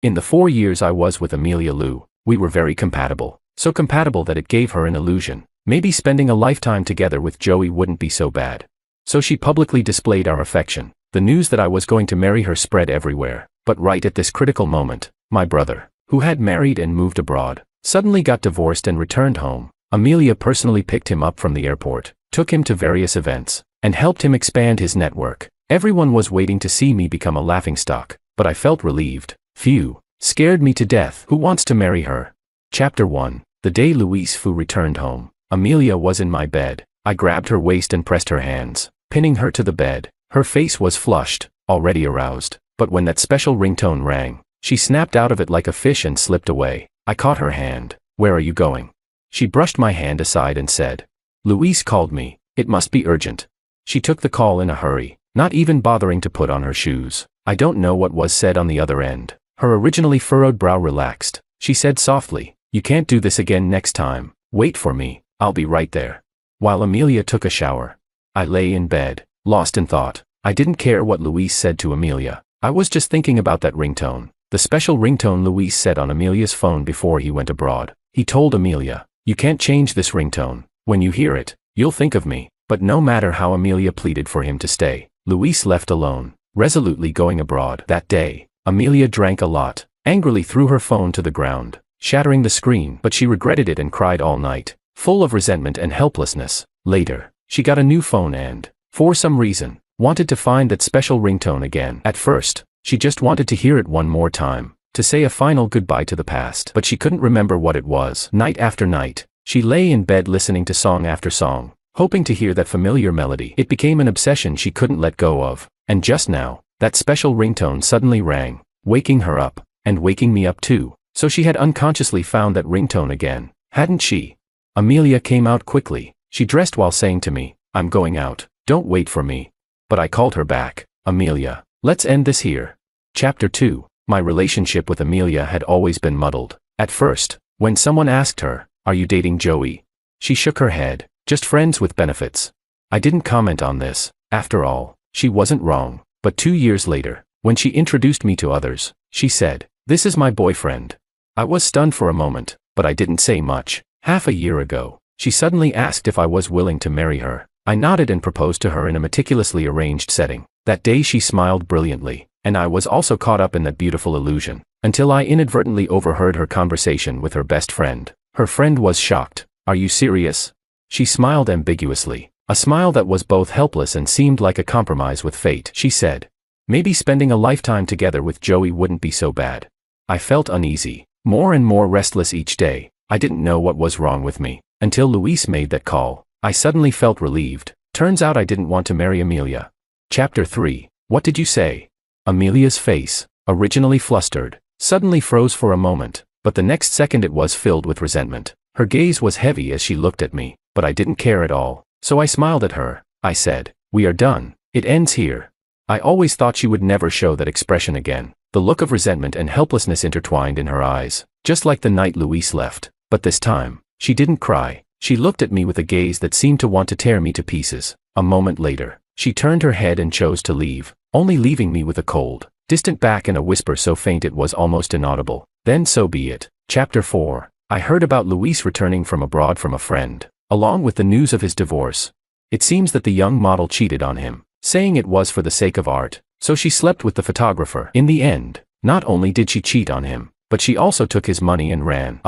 In the 4 years I was with Amelia Lou, we were very compatible. So compatible that it gave her an illusion. Maybe spending a lifetime together with Joey wouldn't be so bad. So she publicly displayed our affection. The news that I was going to marry her spread everywhere. But right at this critical moment, my brother, who had married and moved abroad, suddenly got divorced and returned home. Amelia personally picked him up from the airport, took him to various events, and helped him expand his network. Everyone was waiting to see me become a laughingstock, but I felt relieved. Phew, scared me to death. Who wants to marry her? Chapter 1. The day Louise Fu returned home, Amelia was in my bed. I grabbed her waist and pressed her hands, pinning her to the bed. Her face was flushed, already aroused, but when that special ringtone rang, she snapped out of it like a fish and slipped away. I caught her hand. Where are you going? She brushed my hand aside and said, Louise called me. It must be urgent. She took the call in a hurry, not even bothering to put on her shoes. I don't know what was said on the other end. Her originally furrowed brow relaxed. She said softly, you can't do this again next time. Wait for me. I'll be right there. While Amelia took a shower, I lay in bed, lost in thought. I didn't care what Louise said to Amelia. I was just thinking about that ringtone. The special ringtone Louise set on Amelia's phone before he went abroad. He told Amelia, you can't change this ringtone. When you hear it, you'll think of me. But no matter how Amelia pleaded for him to stay, Louise left alone, resolutely going abroad. That day, Amelia drank a lot, angrily threw her phone to the ground, shattering the screen, but she regretted it and cried all night, full of resentment and helplessness. Later, she got a new phone and, for some reason, wanted to find that special ringtone again. At first, she just wanted to hear it one more time, to say a final goodbye to the past, but she couldn't remember what it was. Night after night, she lay in bed listening to song after song, hoping to hear that familiar melody. It became an obsession she couldn't let go of, and just now, that special ringtone suddenly rang, waking her up, and waking me up too. So she had unconsciously found that ringtone again, hadn't she? Amelia came out quickly. She dressed while saying to me, I'm going out, don't wait for me. But I called her back, Amelia, let's end this here. Chapter 2. My relationship with Amelia had always been muddled. At first, when someone asked her, are you dating Joey? She shook her head, just friends with benefits. I didn't comment on this. After all, she wasn't wrong. But 2 years later, when she introduced me to others, she said, this is my boyfriend. I was stunned for a moment, but I didn't say much. Half a year ago, she suddenly asked if I was willing to marry her. I nodded and proposed to her in a meticulously arranged setting. That day she smiled brilliantly, and I was also caught up in that beautiful illusion, until I inadvertently overheard her conversation with her best friend. Her friend was shocked. Are you serious? She smiled ambiguously, a smile that was both helpless and seemed like a compromise with fate. She said, maybe spending a lifetime together with Joey wouldn't be so bad. I felt uneasy, more and more restless each day. I didn't know what was wrong with me, until Louise made that call. I suddenly felt relieved. Turns out I didn't want to marry Amelia. Chapter 3. What did you say? Amelia's face, originally flustered, suddenly froze for a moment, but the next second it was filled with resentment. Her gaze was heavy as she looked at me, but I didn't care at all. So I smiled at her. I said, we are done. It ends here. I always thought she would never show that expression again. The look of resentment and helplessness intertwined in her eyes, just like the night Louise left. But this time, she didn't cry. She looked at me with a gaze that seemed to want to tear me to pieces. A moment later, she turned her head and chose to leave, only leaving me with a cold, distant back and a whisper so faint it was almost inaudible. Then so be it. Chapter 4. I heard about Louise returning from abroad from a friend, along with the news of his divorce. It seems that the young model cheated on him, saying it was for the sake of art, so she slept with the photographer. In the end, not only did she cheat on him, but she also took his money and ran.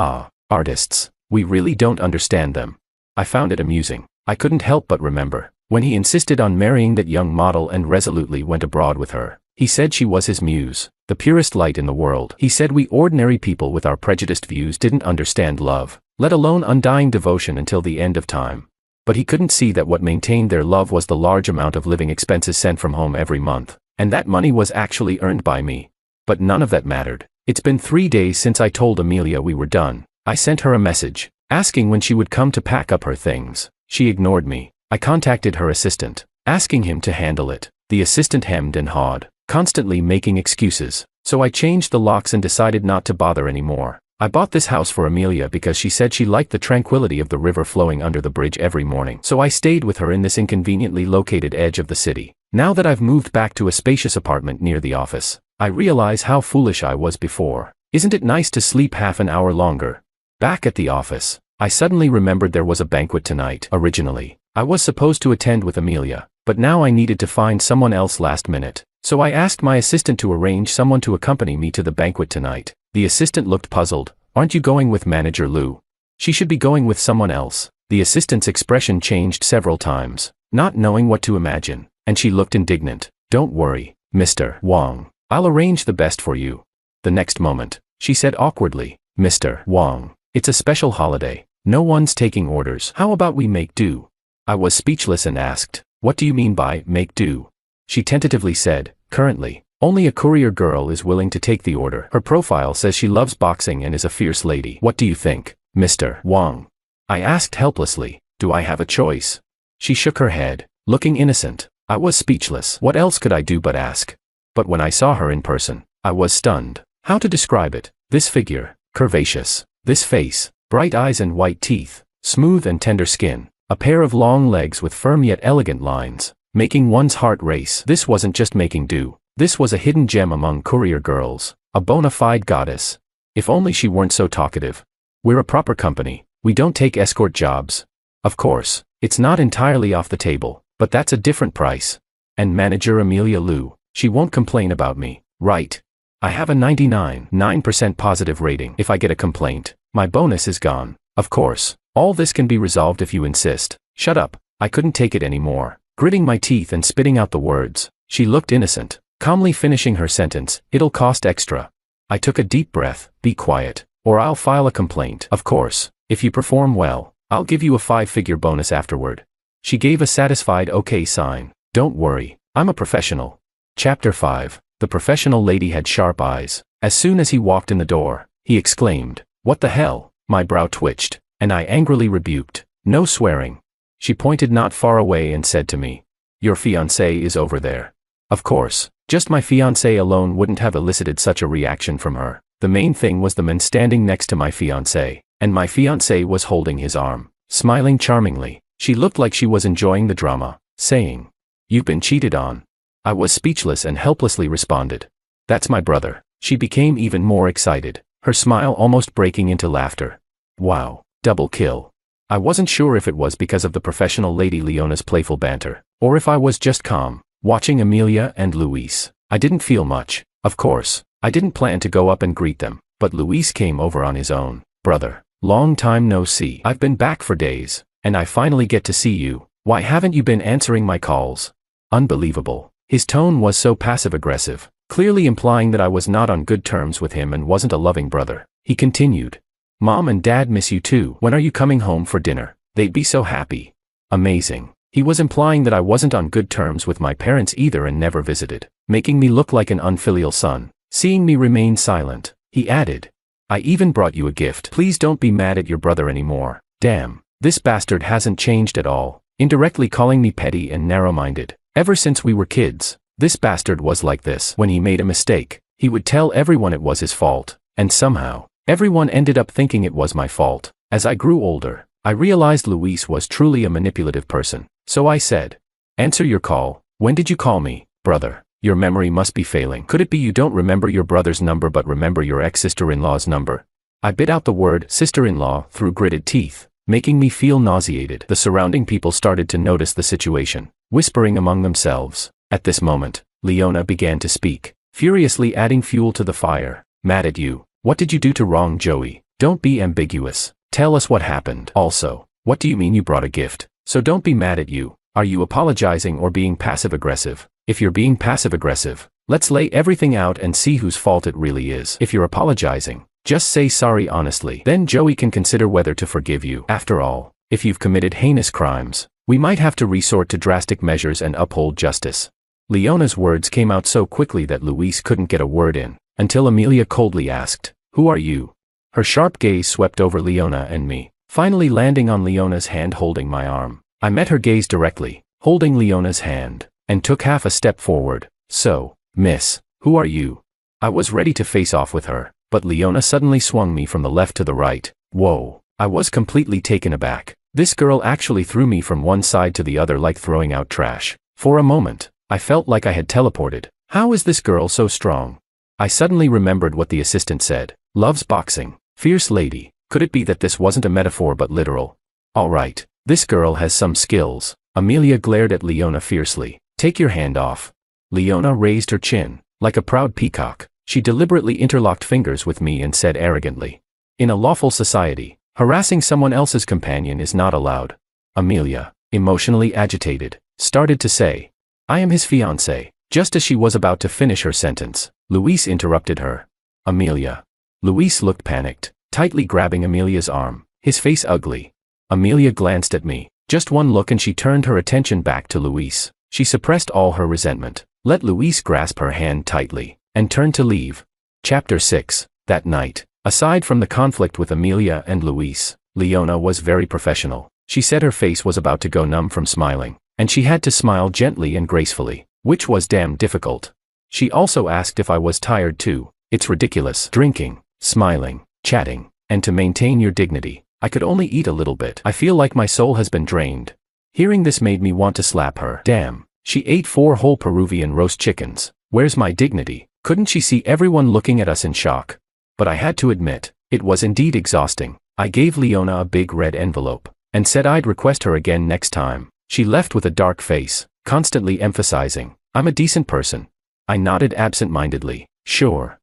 Artists. We really don't understand them. I found it amusing. I couldn't help but remember, when he insisted on marrying that young model and resolutely went abroad with her. He said she was his muse, the purest light in the world. He said we ordinary people with our prejudiced views didn't understand love, let alone undying devotion until the end of time. But he couldn't see that what maintained their love was the large amount of living expenses sent from home every month, and that money was actually earned by me. But none of that mattered. It's been 3 days since I told Amelia we were done. I sent her a message, asking when she would come to pack up her things. She ignored me. I contacted her assistant, asking him to handle it. The assistant hemmed and hawed, constantly making excuses. So I changed the locks and decided not to bother anymore. I bought this house for Amelia because she said she liked the tranquility of the river flowing under the bridge every morning. So I stayed with her in this inconveniently located edge of the city. Now that I've moved back to a spacious apartment near the office, I realize how foolish I was before. Isn't it nice to sleep half an hour longer? Back at the office, I suddenly remembered there was a banquet tonight. Originally, I was supposed to attend with Amelia, but now I needed to find someone else last minute. So I asked my assistant to arrange someone to accompany me to the banquet tonight. The assistant looked puzzled. Aren't you going with Manager Lou? She should be going with someone else. The assistant's expression changed several times, not knowing what to imagine, and she looked indignant. Don't worry, Mr. Wong. I'll arrange the best for you. The next moment, she said awkwardly, Mr. Wong, it's a special holiday. No one's taking orders. How about we make do? I was speechless and asked, what do you mean by make do? She tentatively said, currently, only a courier girl is willing to take the order. Her profile says she loves boxing and is a fierce lady. What do you think, Mr. Wong? I asked helplessly, do I have a choice? She shook her head, looking innocent. I was speechless. What else could I do but ask? But when I saw her in person, I was stunned. How to describe it? This figure, curvaceous. This face, bright eyes and white teeth, smooth and tender skin, a pair of long legs with firm yet elegant lines, making one's heart race. This wasn't just making do. This was a hidden gem among courier girls, a bona fide goddess. If only she weren't so talkative. We're a proper company. We don't take escort jobs. Of course, it's not entirely off the table, but that's a different price. And Manager Amelia Lou, she won't complain about me, right? I have a 99.9% positive rating. If I get a complaint, my bonus is gone. Of course, all this can be resolved if you insist. Shut up. I couldn't take it anymore. Gritting my teeth and spitting out the words, she looked innocent, calmly finishing her sentence, it'll cost extra. I took a deep breath, be quiet, or I'll file a complaint. Of course, if you perform well, I'll give you a 5-figure bonus afterward. She gave a satisfied okay sign. Don't worry, I'm a professional. Chapter 5. The professional lady had sharp eyes. As soon as he walked in the door, he exclaimed, what the hell? My brow twitched, and I angrily rebuked, no swearing. She pointed not far away and said to me, your fiancé is over there. Of course, just my fiancé alone wouldn't have elicited such a reaction from her. The main thing was the man standing next to my fiancé, and my fiancé was holding his arm, smiling charmingly. She looked like she was enjoying the drama, saying, you've been cheated on. I was speechless and helplessly responded, that's my brother. She became even more excited, her smile almost breaking into laughter. Wow, double kill. I wasn't sure if it was because of the professional lady Leona's playful banter, or if I was just calm, watching Amelia and Luis. I didn't feel much. Of course, I didn't plan to go up and greet them, but Luis came over on his own. Brother, long time no see. I've been back for days, and I finally get to see you. Why haven't you been answering my calls? Unbelievable. His tone was so passive-aggressive, clearly implying that I was not on good terms with him and wasn't a loving brother. He continued, Mom and Dad miss you too. When are you coming home for dinner? They'd be so happy. Amazing. He was implying that I wasn't on good terms with my parents either and never visited, making me look like an unfilial son. Seeing me remain silent, he added, I even brought you a gift. Please don't be mad at your brother anymore. Damn, this bastard hasn't changed at all, indirectly calling me petty and narrow-minded. Ever since we were kids, this bastard was like this. When he made a mistake, he would tell everyone it was his fault, and somehow, everyone ended up thinking it was my fault. As I grew older, I realized Luis was truly a manipulative person. So I said, answer your call. When did you call me, brother? Your memory must be failing. Could it be you don't remember your brother's number but remember your ex-sister-in-law's number? I bit out the word sister-in-law through gritted teeth, making me feel nauseated. The surrounding people started to notice the situation, whispering among themselves. At this moment, Leona began to speak, furiously adding fuel to the fire. Mad at you. What did you do to wrong Joey? Don't be ambiguous. Tell us what happened. Also, what do you mean you brought a gift? So don't be mad at you. Are you apologizing or being passive-aggressive? If you're being passive-aggressive, let's lay everything out and see whose fault it really is. If you're apologizing, just say sorry honestly. Then Joey can consider whether to forgive you. After all, if you've committed heinous crimes, we might have to resort to drastic measures and uphold justice. Leona's words came out so quickly that Luis couldn't get a word in, until Amelia coldly asked, who are you? Her sharp gaze swept over Leona and me, finally landing on Leona's hand holding my arm. I met her gaze directly, holding Leona's hand, and took half a step forward. So, miss, who are you? I was ready to face off with her, but Leona suddenly swung me from the left to the right. Whoa, I was completely taken aback. This girl actually threw me from one side to the other like throwing out trash. For a moment, I felt like I had teleported. How is this girl so strong? I suddenly remembered what the assistant said. Loves boxing. Fierce lady. Could it be that this wasn't a metaphor but literal? All right. This girl has some skills. Amelia glared at Leona fiercely. Take your hand off. Leona raised her chin. Like a proud peacock, she deliberately interlocked fingers with me and said arrogantly, in a lawful society, harassing someone else's companion is not allowed. Amelia, emotionally agitated, started to say, I am his fiancée. Just as she was about to finish her sentence, Luis interrupted her. Amelia. Luis looked panicked, tightly grabbing Amelia's arm, his face ugly. Amelia glanced at me, just one look and she turned her attention back to Luis. She suppressed all her resentment, let Luis grasp her hand tightly, and turned to leave. Chapter 6. That night, aside from the conflict with Amelia and Luis, Leona was very professional. She said her face was about to go numb from smiling, and she had to smile gently and gracefully, which was damn difficult. She also asked if I was tired too. It's ridiculous. Drinking, smiling, chatting, and to maintain your dignity, I could only eat a little bit. I feel like my soul has been drained. Hearing this made me want to slap her. Damn, she ate 4 whole Peruvian roast chickens. Where's my dignity? Couldn't she see everyone looking at us in shock? But I had to admit, it was indeed exhausting. I gave Leona a big red envelope, and said I'd request her again next time. She left with a dark face, constantly emphasizing, I'm a decent person. I nodded absent-mindedly. Sure,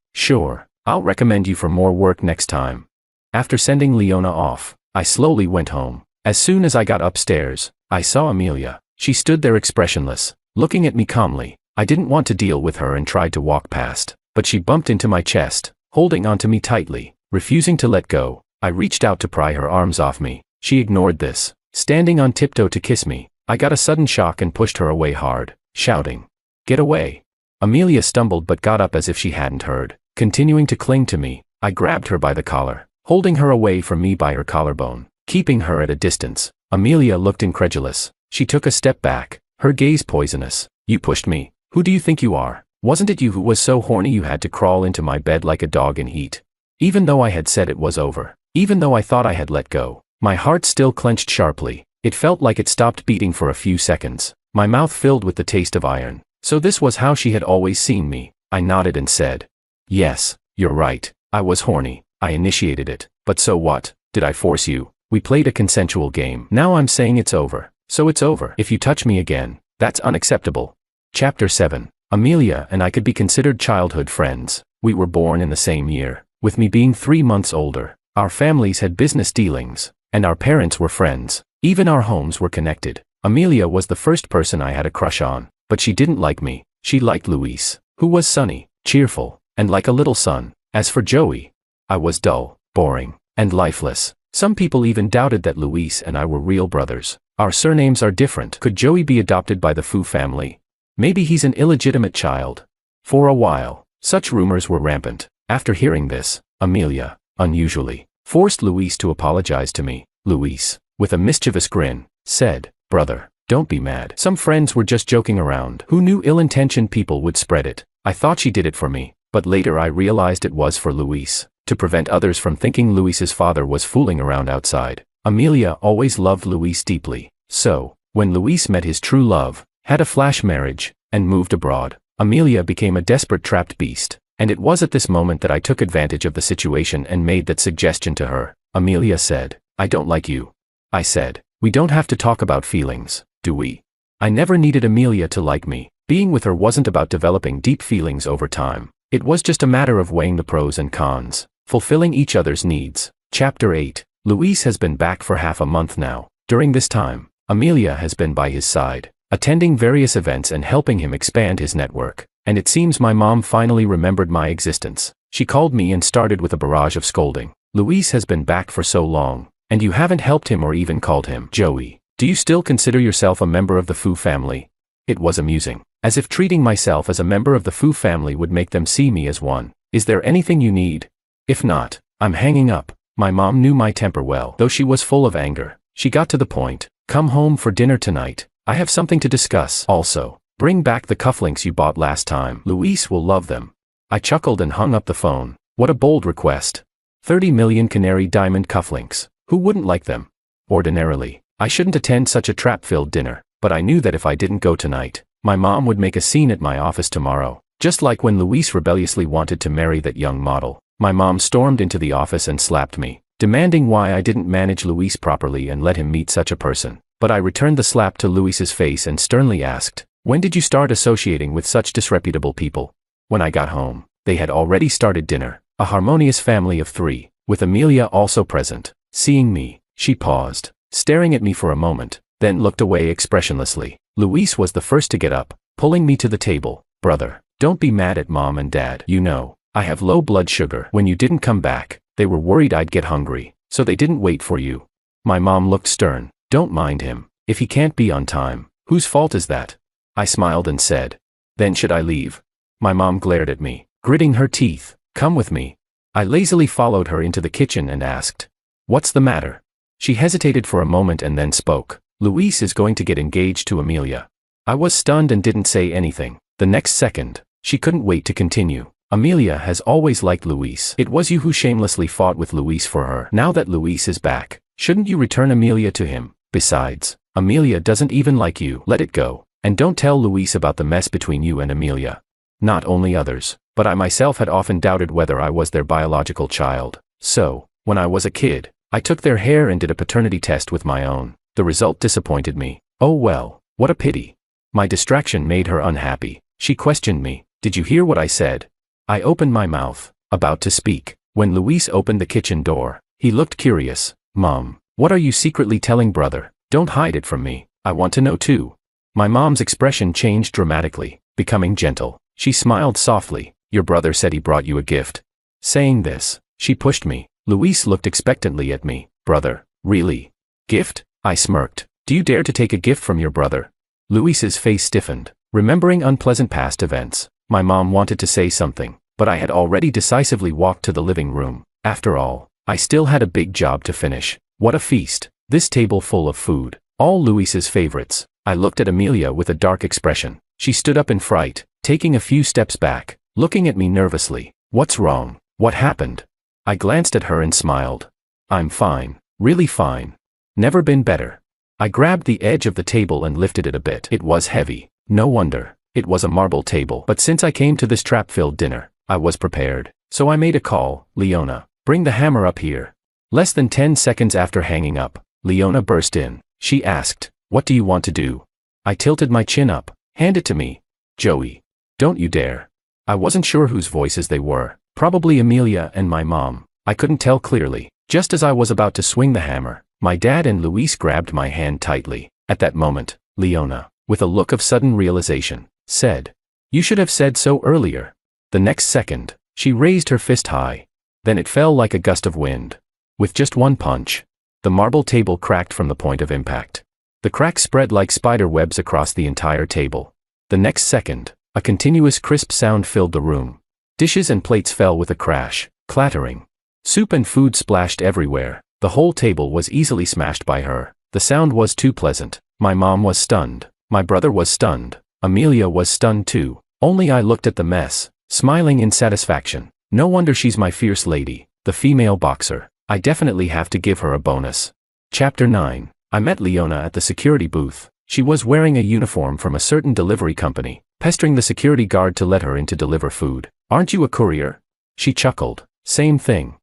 I'll recommend you for more work next time. After sending Leona off, I slowly went home. As soon as I got upstairs, I saw Amelia. She stood there expressionless, looking at me calmly. I didn't want to deal with her and tried to walk past, but she bumped into my chest, holding onto me tightly, refusing to let go. I reached out to pry her arms off me. She ignored this, standing on tiptoe to kiss me. I got a sudden shock and pushed her away hard, shouting, Get away. Amelia stumbled but got up as if she hadn't heard, continuing to cling to me. I grabbed her by the collar, holding her away from me by her collarbone, keeping her at a distance. Amelia looked incredulous. She took a step back, her gaze poisonous. You pushed me. Who do you think you are? Wasn't it you who was so horny you had to crawl into my bed like a dog in heat? Even though I had said it was over, even though I thought I had let go, my heart still clenched sharply. It felt like it stopped beating for a few seconds, my mouth filled with the taste of iron. So this was how she had always seen me. I nodded and said, Yes, you're right. I was horny. I initiated it. But so what? Did I force you? We played a consensual game. Now I'm saying it's over. So it's over. If you touch me again, that's unacceptable. Chapter 7. Amelia and I could be considered childhood friends. We were born in the same year, with me being 3 months older. Our families had business dealings, and our parents were friends. Even our homes were connected. Amelia was the first person I had a crush on, but she didn't like me. She liked Luis, who was sunny, cheerful, and like a little son. As for Joey, I was dull, boring, and lifeless. Some people even doubted that Luis and I were real brothers. Our surnames are different. Could Joey be adopted by the Fu family? Maybe he's an illegitimate child. For a while, such rumors were rampant. After hearing this, Amelia, unusually, forced Luis to apologize to me. Luis, with a mischievous grin, said, Brother, don't be mad. Some friends were just joking around. Who knew ill-intentioned people would spread it? I thought she did it for me, but later I realized it was for Luis, to prevent others from thinking Luis's father was fooling around outside. Amelia always loved Luis deeply. So, when Luis met his true love, had a flash marriage, and moved abroad, Amelia became a desperate trapped beast. And it was at this moment that I took advantage of the situation and made that suggestion to her. Amelia said, I don't like you. I said, we don't have to talk about feelings, do we? I never needed Amelia to like me. Being with her wasn't about developing deep feelings over time. It was just a matter of weighing the pros and cons, fulfilling each other's needs. Chapter 8. Luis has been back for half a month now. During this time, Amelia has been by his side, attending various events and helping him expand his network. And it seems my mom finally remembered my existence. She called me and started with a barrage of scolding. Luis has been back for so long, and you haven't helped him or even called him. Joey, do you still consider yourself a member of the Fu family? It was amusing. As if treating myself as a member of the Fu family would make them see me as one. Is there anything you need? If not, I'm hanging up. My mom knew my temper well. Though she was full of anger, she got to the point. Come home for dinner tonight. I have something to discuss. Also, bring back the cufflinks you bought last time. Luis will love them. I chuckled and hung up the phone. What a bold request. 30 million canary diamond cufflinks. Who wouldn't like them? Ordinarily, I shouldn't attend such a trap-filled dinner, but I knew that if I didn't go tonight, my mom would make a scene at my office tomorrow. Just like when Luis rebelliously wanted to marry that young model, my mom stormed into the office and slapped me, demanding why I didn't manage Luis properly and let him meet such a person. But I returned the slap to Luis's face and sternly asked, "When did you start associating with such disreputable people?" When I got home, they had already started dinner, a harmonious family of 3, with Amelia also present. Seeing me, she paused, staring at me for a moment, then looked away expressionlessly. Luis was the first to get up, pulling me to the table. "Brother, don't be mad at Mom and Dad. You know, I have low blood sugar. When you didn't come back, they were worried I'd get hungry, so they didn't wait for you." My mom looked stern. "Don't mind him. If he can't be on time, whose fault is that?" I smiled and said, "Then should I leave?" My mom glared at me, gritting her teeth. "Come with me." I lazily followed her into the kitchen and asked, "What's the matter?" She hesitated for a moment and then spoke. "Luis is going to get engaged to Amelia." I was stunned and didn't say anything. The next second, she couldn't wait to continue. "Amelia has always liked Luis. It was you who shamelessly fought with Luis for her. Now that Luis is back, shouldn't you return Amelia to him? Besides, Amelia doesn't even like you. Let it go. And don't tell Luis about the mess between you and Amelia." Not only others, but I myself had often doubted whether I was their biological child. So, when I was a kid, I took their hair and did a paternity test with my own. The result disappointed me. Oh well, what a pity. My distraction made her unhappy. She questioned me. "Did you hear what I said?" I opened my mouth, about to speak, when Luis opened the kitchen door. He looked curious. "Mom, what are you secretly telling brother? Don't hide it from me. I want to know too." My mom's expression changed dramatically, becoming gentle. She smiled softly. "Your brother said he brought you a gift." Saying this, she pushed me. Luis looked expectantly at me. "Brother, really? Gift?" I smirked. "Do you dare to take a gift from your brother?" Luis's face stiffened, remembering unpleasant past events. My mom wanted to say something, but I had already decisively walked to the living room. After all, I still had a big job to finish. What a feast. This table full of food, all Luis's favorites. I looked at Amelia with a dark expression. She stood up in fright, taking a few steps back, looking at me nervously. "What's wrong? What happened?" I glanced at her and smiled. "I'm fine, really fine. Never been better." I grabbed the edge of the table and lifted it a bit. It was heavy. No wonder. It was a marble table. But since I came to this trap-filled dinner, I was prepared. So I made a call. "Leona, bring the hammer up here." Less than 10 seconds after hanging up, Leona burst in. She asked, "What do you want to do?" I tilted my chin up. "Hand it to me." "Joey. Don't you dare." I wasn't sure whose voices they were. Probably Amelia and my mom. I couldn't tell clearly. Just as I was about to swing the hammer, my dad and Luis grabbed my hand tightly. At that moment, Leona, with a look of sudden realization, said, "You should have said so earlier." The next second, she raised her fist high. Then it fell like a gust of wind. With just one punch, the marble table cracked from the point of impact. The cracks spread like spider webs across the entire table. The next second, a continuous crisp sound filled the room. Dishes and plates fell with a crash, clattering. Soup and food splashed everywhere. The whole table was easily smashed by her. The sound was too pleasant. My mom was stunned. My brother was stunned. Amelia was stunned too. Only I looked at the mess, smiling in satisfaction. No wonder she's my fierce lady, the female boxer. I definitely have to give her a bonus. Chapter 9. I met Leona at the security booth. She was wearing a uniform from a certain delivery company, pestering the security guard to let her in to deliver food. "Aren't you a courier?" She chuckled. Same thing.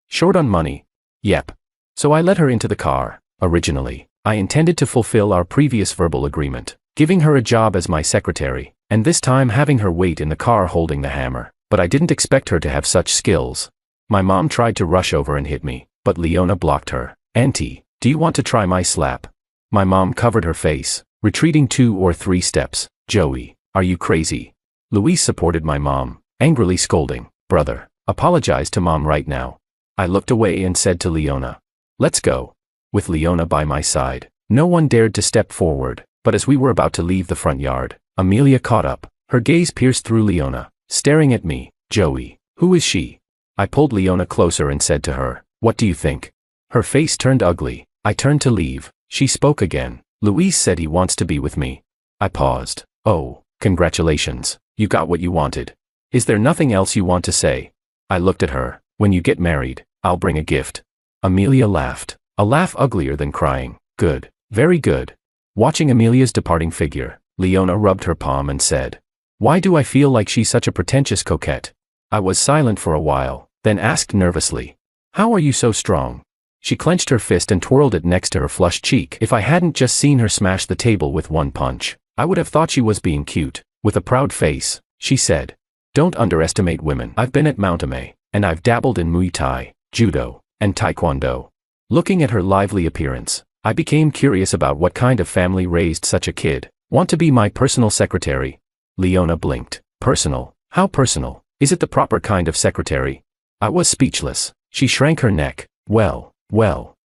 Short on money." "Yep." So I let her into the car. Originally, I intended to fulfill our previous verbal agreement, giving her a job as my secretary, and this time having her wait in the car holding the hammer. But I didn't expect her to have such skills. My mom tried to rush over and hit me, but Leona blocked her. "Auntie, do you want to try my slap?" My mom covered her face, retreating 2 or 3 steps. "Joey, are you crazy?" Luis supported my mom, angrily scolding. "Brother, apologize to mom right now." I looked away and said to Leona, "Let's go." With Leona by my side, no one dared to step forward, but as we were about to leave the front yard, Amelia caught up. Her gaze pierced through Leona, staring at me. "Joey, who is she?" I pulled Leona closer and said to her, "What do you think?" Her face turned ugly. I turned to leave. She spoke again. "Luis said he wants to be with me." I paused. "Oh, congratulations. You got what you wanted. Is there nothing else you want to say?" I looked at her. "When you get married, I'll bring a gift." Amelia laughed. A laugh uglier than crying. "Good. Very good." Watching Amelia's departing figure, Leona rubbed her palm and said, Why do I feel like she's such a pretentious coquette? I was silent for a while, then asked nervously. How are you so strong? She clenched her fist and twirled it next to her flushed cheek. If I hadn't just seen her smash the table with one punch, I would have thought she was being cute. With a proud face, she said, "Don't underestimate women. I've been at Mount Ame, and I've dabbled in Muay Thai, Judo, and Taekwondo." Looking at her lively appearance, I became curious about what kind of family raised such a kid. Want to be my personal secretary? Leona blinked. Personal? How personal? Is it the proper kind of secretary? I was speechless. She shrank her neck. Well,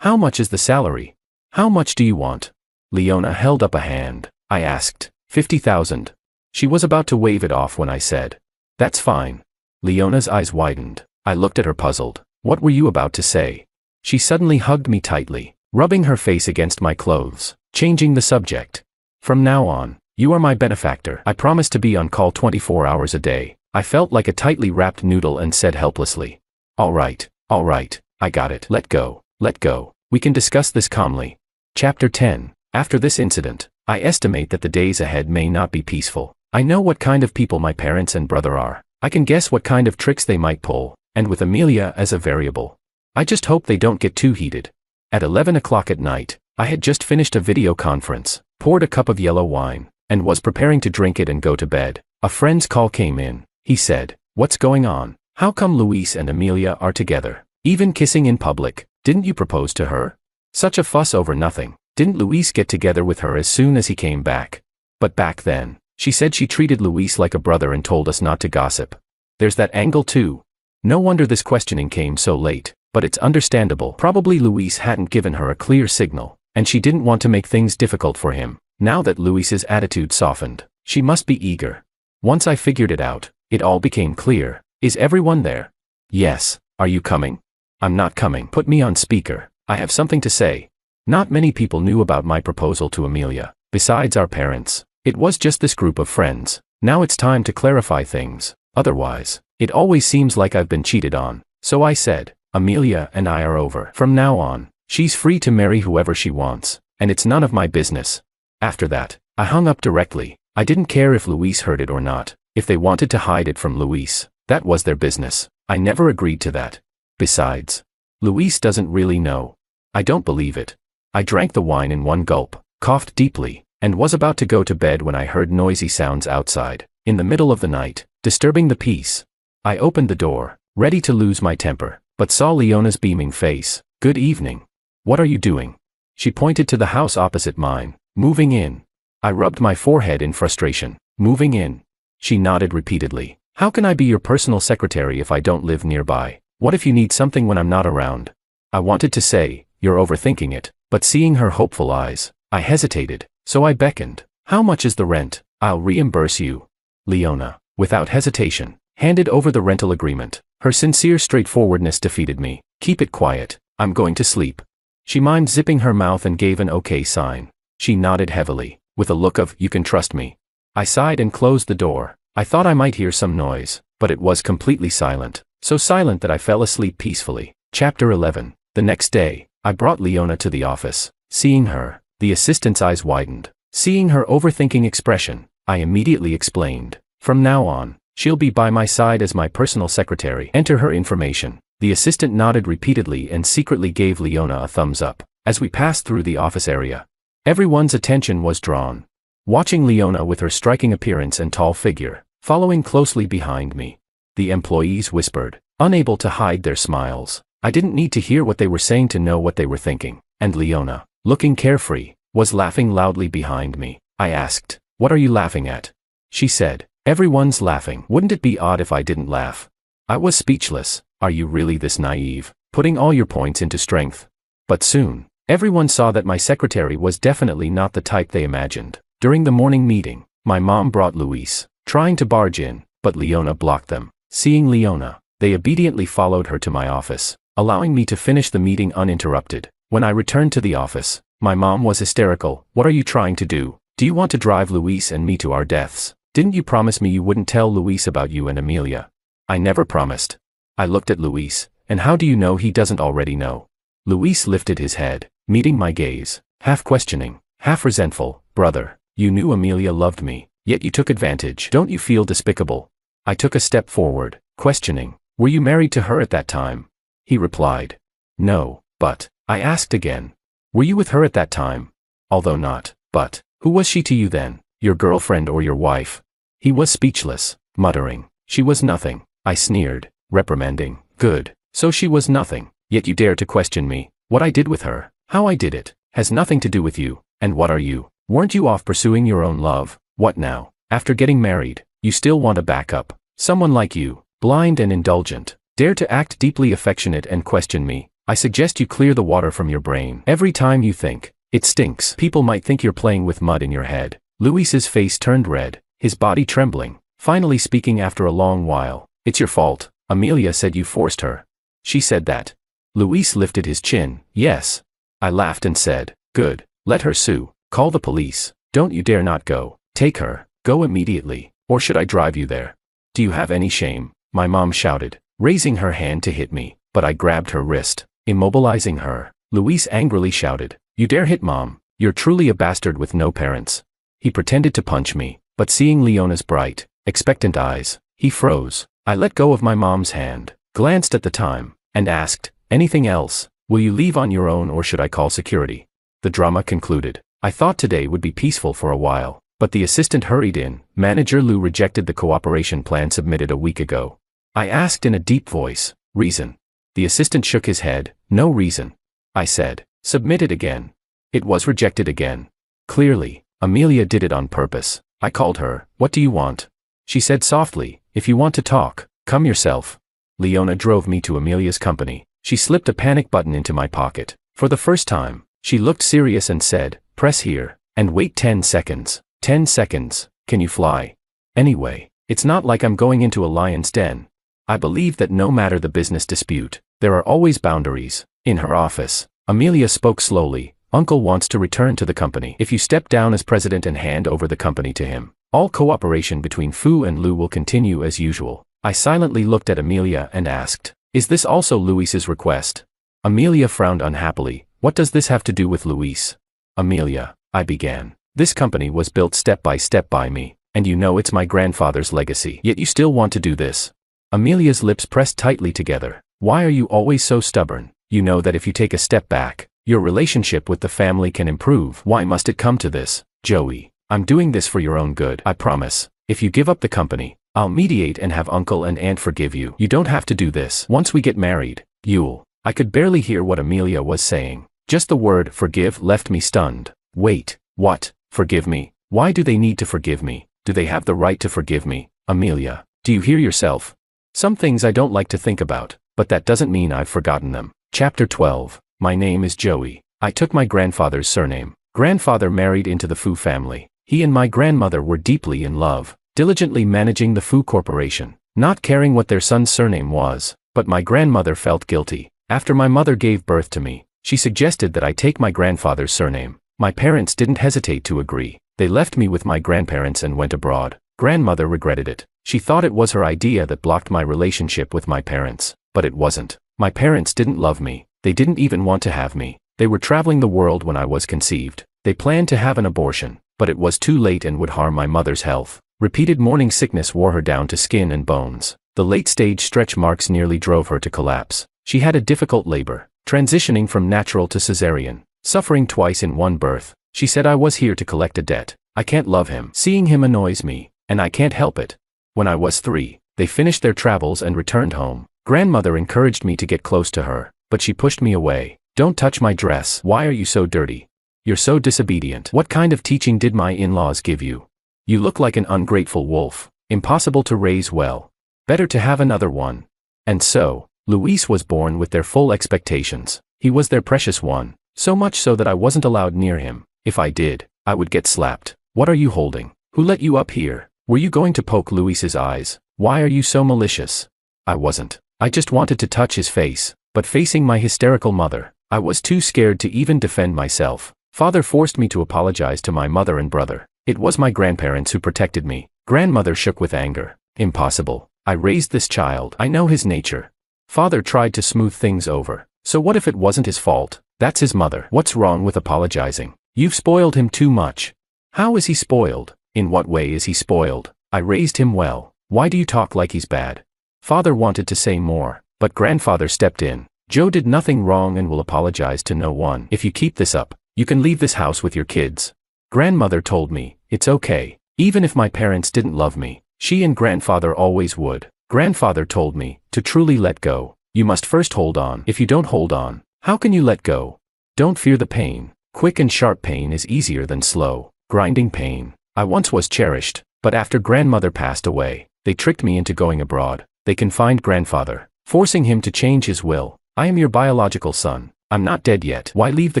how much is the salary? How much do you want? Leona held up a hand. I asked. 50,000. She was about to wave it off when I said, "That's fine." Leona's eyes widened. I looked at her puzzled. What were you about to say? She suddenly hugged me tightly, rubbing her face against my clothes, changing the subject. "From now on, you are my benefactor. I promise to be on call 24 hours a day." I felt like a tightly wrapped noodle and said helplessly, all right, I got it. Let go. We can discuss this calmly." Chapter 10. After this incident, I estimate that the days ahead may not be peaceful. I know what kind of people my parents and brother are. I can guess what kind of tricks they might pull, and with Amelia as a variable, I just hope they don't get too heated. At 11 o'clock at night, I had just finished a video conference, poured a cup of yellow wine, and was preparing to drink it and go to bed. A friend's call came in. He said, "What's going on? How come Luis and Amelia are together? Even kissing in public. Didn't you propose to her? Such a fuss over nothing. Didn't Luis get together with her as soon as he came back? But back then, she said she treated Luis like a brother and told us not to gossip. There's that angle too." No wonder this questioning came so late, but it's understandable. Probably Luis hadn't given her a clear signal, and she didn't want to make things difficult for him. Now that Luis's attitude softened, she must be eager. Once I figured it out, it all became clear. "Is everyone there?" "Yes. Are you coming?" "I'm not coming." "Put me on speaker. I have something to say." Not many people knew about my proposal to Amelia, besides our parents. It was just this group of friends. Now it's time to clarify things. Otherwise, it always seems like I've been cheated on. So I said, "Amelia and I are over. From now on, she's free to marry whoever she wants, and it's none of my business." After that, I hung up directly. I didn't care if Luis heard it or not. If they wanted to hide it from Luis, that was their business. I never agreed to that. Besides, Luis doesn't really know. I don't believe it. I drank the wine in one gulp, coughed deeply, and was about to go to bed when I heard noisy sounds outside, in the middle of the night, disturbing the peace. I opened the door, ready to lose my temper, but saw Leona's beaming face. "Good evening. What are you doing?" She pointed to the house opposite mine. "Moving in." I rubbed my forehead in frustration. "Moving in?" She nodded repeatedly. "How can I be your personal secretary if I don't live nearby? What if you need something when I'm not around?" I wanted to say, "You're overthinking it," but seeing her hopeful eyes, I hesitated, so I beckoned. "How much is the rent?" "I'll reimburse you." Leona, without hesitation, handed over the rental agreement. Her sincere straightforwardness defeated me. "Keep it quiet. I'm going to sleep." She mimed zipping her mouth and gave an okay sign. She nodded heavily, with a look of, "You can trust me." I sighed and closed the door. I thought I might hear some noise, but it was completely silent. So silent that I fell asleep peacefully. Chapter 11. The next day, I brought Leona to the office. Seeing her, the assistant's eyes widened. Seeing her overthinking expression, I immediately explained. "From now on, she'll be by my side as my personal secretary. Enter her information." The assistant nodded repeatedly and secretly gave Leona a thumbs up. As we passed through the office area, everyone's attention was drawn. Watching Leona with her striking appearance and tall figure, following closely behind me. The employees whispered, unable to hide their smiles. I didn't need to hear what they were saying to know what they were thinking. And Leona, looking carefree, was laughing loudly behind me. I asked, "What are you laughing at?" She said, "Everyone's laughing. Wouldn't it be odd if I didn't laugh?" I was speechless. Are you really this naive, putting all your points into strength? But soon, everyone saw that my secretary was definitely not the type they imagined. During the morning meeting, my mom brought Luis, trying to barge in, but Leona blocked them. Seeing Leona, they obediently followed her to my office, allowing me to finish the meeting uninterrupted. When I returned to the office, my mom was hysterical. "What are you trying to do? Do you want to drive Luis and me to our deaths? Didn't you promise me you wouldn't tell Luis about you and Amelia?" "I never promised." I looked at Luis, "And how do you know he doesn't already know?" Luis lifted his head, meeting my gaze, half questioning, half resentful. "Brother, you knew Amelia loved me. Yet you took advantage. Don't you feel despicable? I took a step forward, questioning. Were you married to her at that time? He replied. No, but, I asked again. Were you with her at that time? Although not, but, who was she to you then, your girlfriend or your wife? He was speechless, muttering. She was nothing. I sneered, reprimanding. Good, so she was nothing, yet you dare to question me. What I did with her, how I did it, has nothing to do with you. And what are you? Weren't you off pursuing your own love? What now? After getting married, you still want a backup. Someone like you, blind and indulgent, dare to act deeply affectionate and question me. I suggest you clear the water from your brain. Every time you think, it stinks. People might think you're playing with mud in your head. Luis's face turned red, his body trembling, finally speaking after a long while. It's your fault. Amelia said you forced her. She said that. Luis lifted his chin. Yes. I laughed and said, good. Let her sue. Call the police. Don't you dare not go. Take her. Go immediately. Or should I drive you there? Do you have any shame? My mom shouted, raising her hand to hit me, but I grabbed her wrist, immobilizing her. Luis angrily shouted, you dare hit Mom? You're truly a bastard with no parents. He pretended to punch me, but seeing Leona's bright, expectant eyes, he froze. I let go of my mom's hand, glanced at the time, and asked, anything else? Will you leave on your own or should I call security? The drama concluded. I thought today would be peaceful for a while, but the assistant hurried in. Manager Lou rejected the cooperation plan submitted a week ago. I asked in a deep voice, reason? The assistant shook his head, no reason. I said, submit it again. It was rejected again. Clearly, Amelia did it on purpose. I called her, what do you want? She said softly, if you want to talk, come yourself. Leona drove me to Amelia's company. She slipped a panic button into my pocket. For the first time, she looked serious and said, press here, and wait 10 seconds. 10 seconds, can you fly? Anyway, it's not like I'm going into a lion's den. I believe that no matter the business dispute, there are always boundaries. In her office, Amelia spoke slowly, Uncle wants to return to the company. If you step down as president and hand over the company to him, all cooperation between Fu and Lou will continue as usual. I silently looked at Amelia and asked, is this also Luis's request? Amelia frowned unhappily. What does this have to do with Luis? Amelia, I began. This company was built step by me, and you know it's my grandfather's legacy. Yet you still want to do this. Amelia's lips pressed tightly together. Why are you always so stubborn? You know that if you take a step back, your relationship with the family can improve. Why must it come to this? Joey, I'm doing this for your own good. I promise. If you give up the company, I'll mediate and have uncle and aunt forgive you. You don't have to do this. Once we get married, you'll. I could barely hear what Amelia was saying. Just the word forgive left me stunned. Wait, what? Forgive me? Why do they need to forgive me? Do they have the right to forgive me? Amelia, do you hear yourself? Some things I don't like to think about, but that doesn't mean I've forgotten them. Chapter 12. My name is Joey. I took my grandfather's surname. Grandfather married into the Fu family. He and my grandmother were deeply in love, diligently managing the Fu Corporation, not caring what their son's surname was, but my grandmother felt guilty. After my mother gave birth to me, she suggested that I take my grandfather's surname. My parents didn't hesitate to agree. They left me with my grandparents and went abroad. Grandmother regretted it. She thought it was her idea that blocked my relationship with my parents, but it wasn't. My parents didn't love me. They didn't even want to have me. They were traveling the world when I was conceived. They planned to have an abortion, but it was too late and would harm my mother's health. Repeated morning sickness wore her down to skin and bones. The late-stage stretch marks nearly drove her to collapse. She had a difficult labor, transitioning from natural to cesarean, suffering twice in one birth. She said I was here to collect a debt. I can't love him. Seeing him annoys me, and I can't help it. When I was 3, they finished their travels and returned home. Grandmother encouraged me to get close to her, but she pushed me away. Don't touch my dress. Why are you so dirty? You're so disobedient. What kind of teaching did my in-laws give you? You look like an ungrateful wolf. Impossible to raise well. Better to have another one. And so, Luis was born with their full expectations. He was their precious one, so much so that I wasn't allowed near him. If I did, I would get slapped. What are you holding? Who let you up here? Were you going to poke Luis's eyes? Why are you so malicious? I wasn't. I just wanted to touch his face, but facing my hysterical mother, I was too scared to even defend myself. Father forced me to apologize to my mother and brother. It was my grandparents who protected me. Grandmother shook with anger. Impossible. I raised this child. I know his nature. Father tried to smooth things over. So what if it wasn't his fault? That's his mother. What's wrong with apologizing? You've spoiled him too much. How is he spoiled? In what way is he spoiled? I raised him well. Why do you talk like he's bad? Father wanted to say more, but grandfather stepped in. Joe did nothing wrong and will apologize to no one. If you keep this up, you can leave this house with your kids. Grandmother told me, it's okay. Even if my parents didn't love me, she and grandfather always would. Grandfather told me, to truly let go, you must first hold on. If you don't hold on, how can you let go? Don't fear the pain. Quick and sharp pain is easier than slow, grinding pain. I once was cherished, but after grandmother passed away, they tricked me into going abroad. They confined grandfather, forcing him to change his will. I am your biological son. I'm not dead yet. Why leave the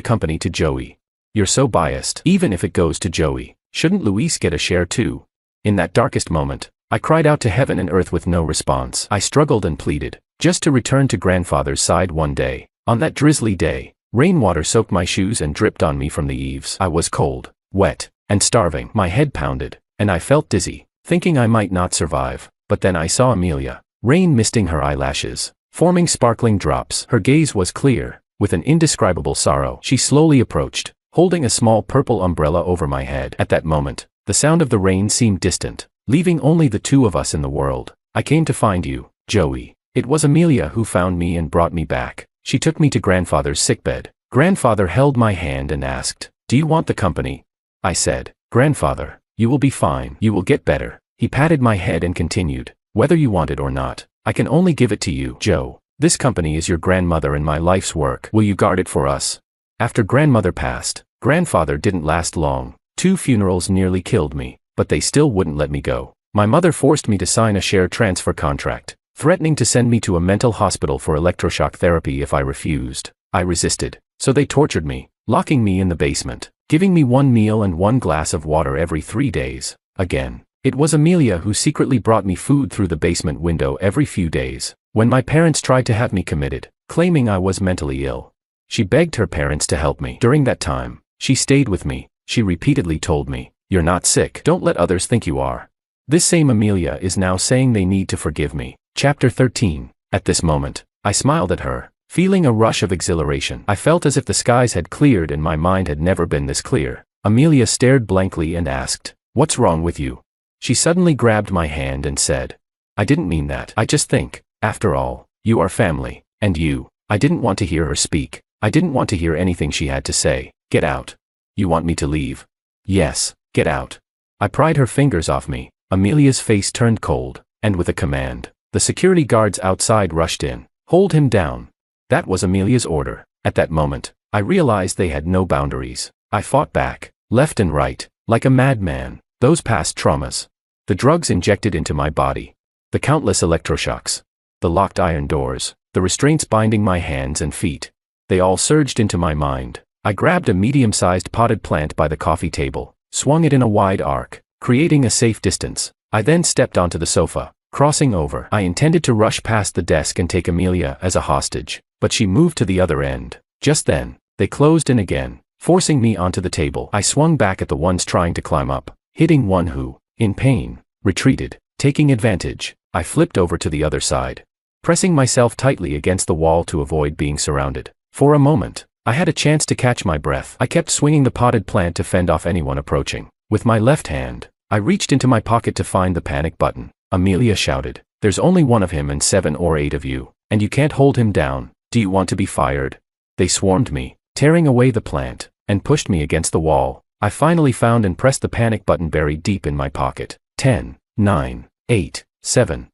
company to Joey? You're so biased. Even if it goes to Joey, shouldn't Luis get a share too? In that darkest moment, I cried out to heaven and earth with no response. I struggled and pleaded, just to return to grandfather's side one day. On that drizzly day, rainwater soaked my shoes and dripped on me from the eaves. I was cold, wet, and starving. My head pounded, and I felt dizzy, thinking I might not survive. But then I saw Amelia, rain misting her eyelashes, forming sparkling drops. Her gaze was clear. With an indescribable sorrow, she slowly approached, holding a small purple umbrella over my head. At that moment, the sound of the rain seemed distant, leaving only the two of us in the world. I came to find you, Joey. It was Amelia who found me and brought me back. She took me to grandfather's sickbed. Grandfather held my hand and asked, do you want the company? I said, Grandfather, you will be fine. You will get better. He patted my head and continued, whether you want it or not, I can only give it to you. Joe, this company is your grandmother and my life's work. Will you guard it for us? After grandmother passed, grandfather didn't last long. 2 funerals nearly killed me, but they still wouldn't let me go. My mother forced me to sign a share transfer contract, threatening to send me to a mental hospital for electroshock therapy if I refused. I resisted, so they tortured me, locking me in the basement, giving me 1 meal and 1 glass of water every 3 days. Again, it was Amelia who secretly brought me food through the basement window every few days. When my parents tried to have me committed, claiming I was mentally ill, she begged her parents to help me. During that time, she stayed with me. She repeatedly told me, you're not sick. Don't let others think you are. This same Amelia is now saying they need to forgive me. Chapter 13. At this moment, I smiled at her, feeling a rush of exhilaration. I felt as if the skies had cleared and my mind had never been this clear. Amelia stared blankly and asked, what's wrong with you? She suddenly grabbed my hand and said, I didn't mean that. I just think, after all, you are family, and you. I didn't want to hear her speak. I didn't want to hear anything she had to say. Get out. You want me to leave? Yes, get out. I pried her fingers off me. Amelia's face turned cold, and with a command, the security guards outside rushed in. Hold him down. That was Amelia's order. At that moment, I realized they had no boundaries. I fought back, left and right, like a madman. Those past traumas, the drugs injected into my body, the countless electroshocks, the locked iron doors, the restraints binding my hands and feet, they all surged into my mind. I grabbed a medium-sized potted plant by the coffee table, swung it in a wide arc, creating a safe distance. I then stepped onto the sofa, crossing over. I intended to rush past the desk and take Amelia as a hostage, but she moved to the other end. Just then, they closed in again, forcing me onto the table. I swung back at the ones trying to climb up, hitting one who, in pain, retreated. Taking advantage, I flipped over to the other side, pressing myself tightly against the wall to avoid being surrounded. For a moment, I had a chance to catch my breath. I kept swinging the potted plant to fend off anyone approaching. With my left hand, I reached into my pocket to find the panic button. Amelia shouted, there's only one of him and 7 or 8 of you, and you can't hold him down. Do you want to be fired? They swarmed me, tearing away the plant, and pushed me against the wall. I finally found and pressed the panic button buried deep in my pocket. 10, 9, 8, 7.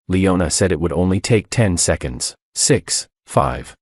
Leona said it would only take 10 seconds. 6, 5.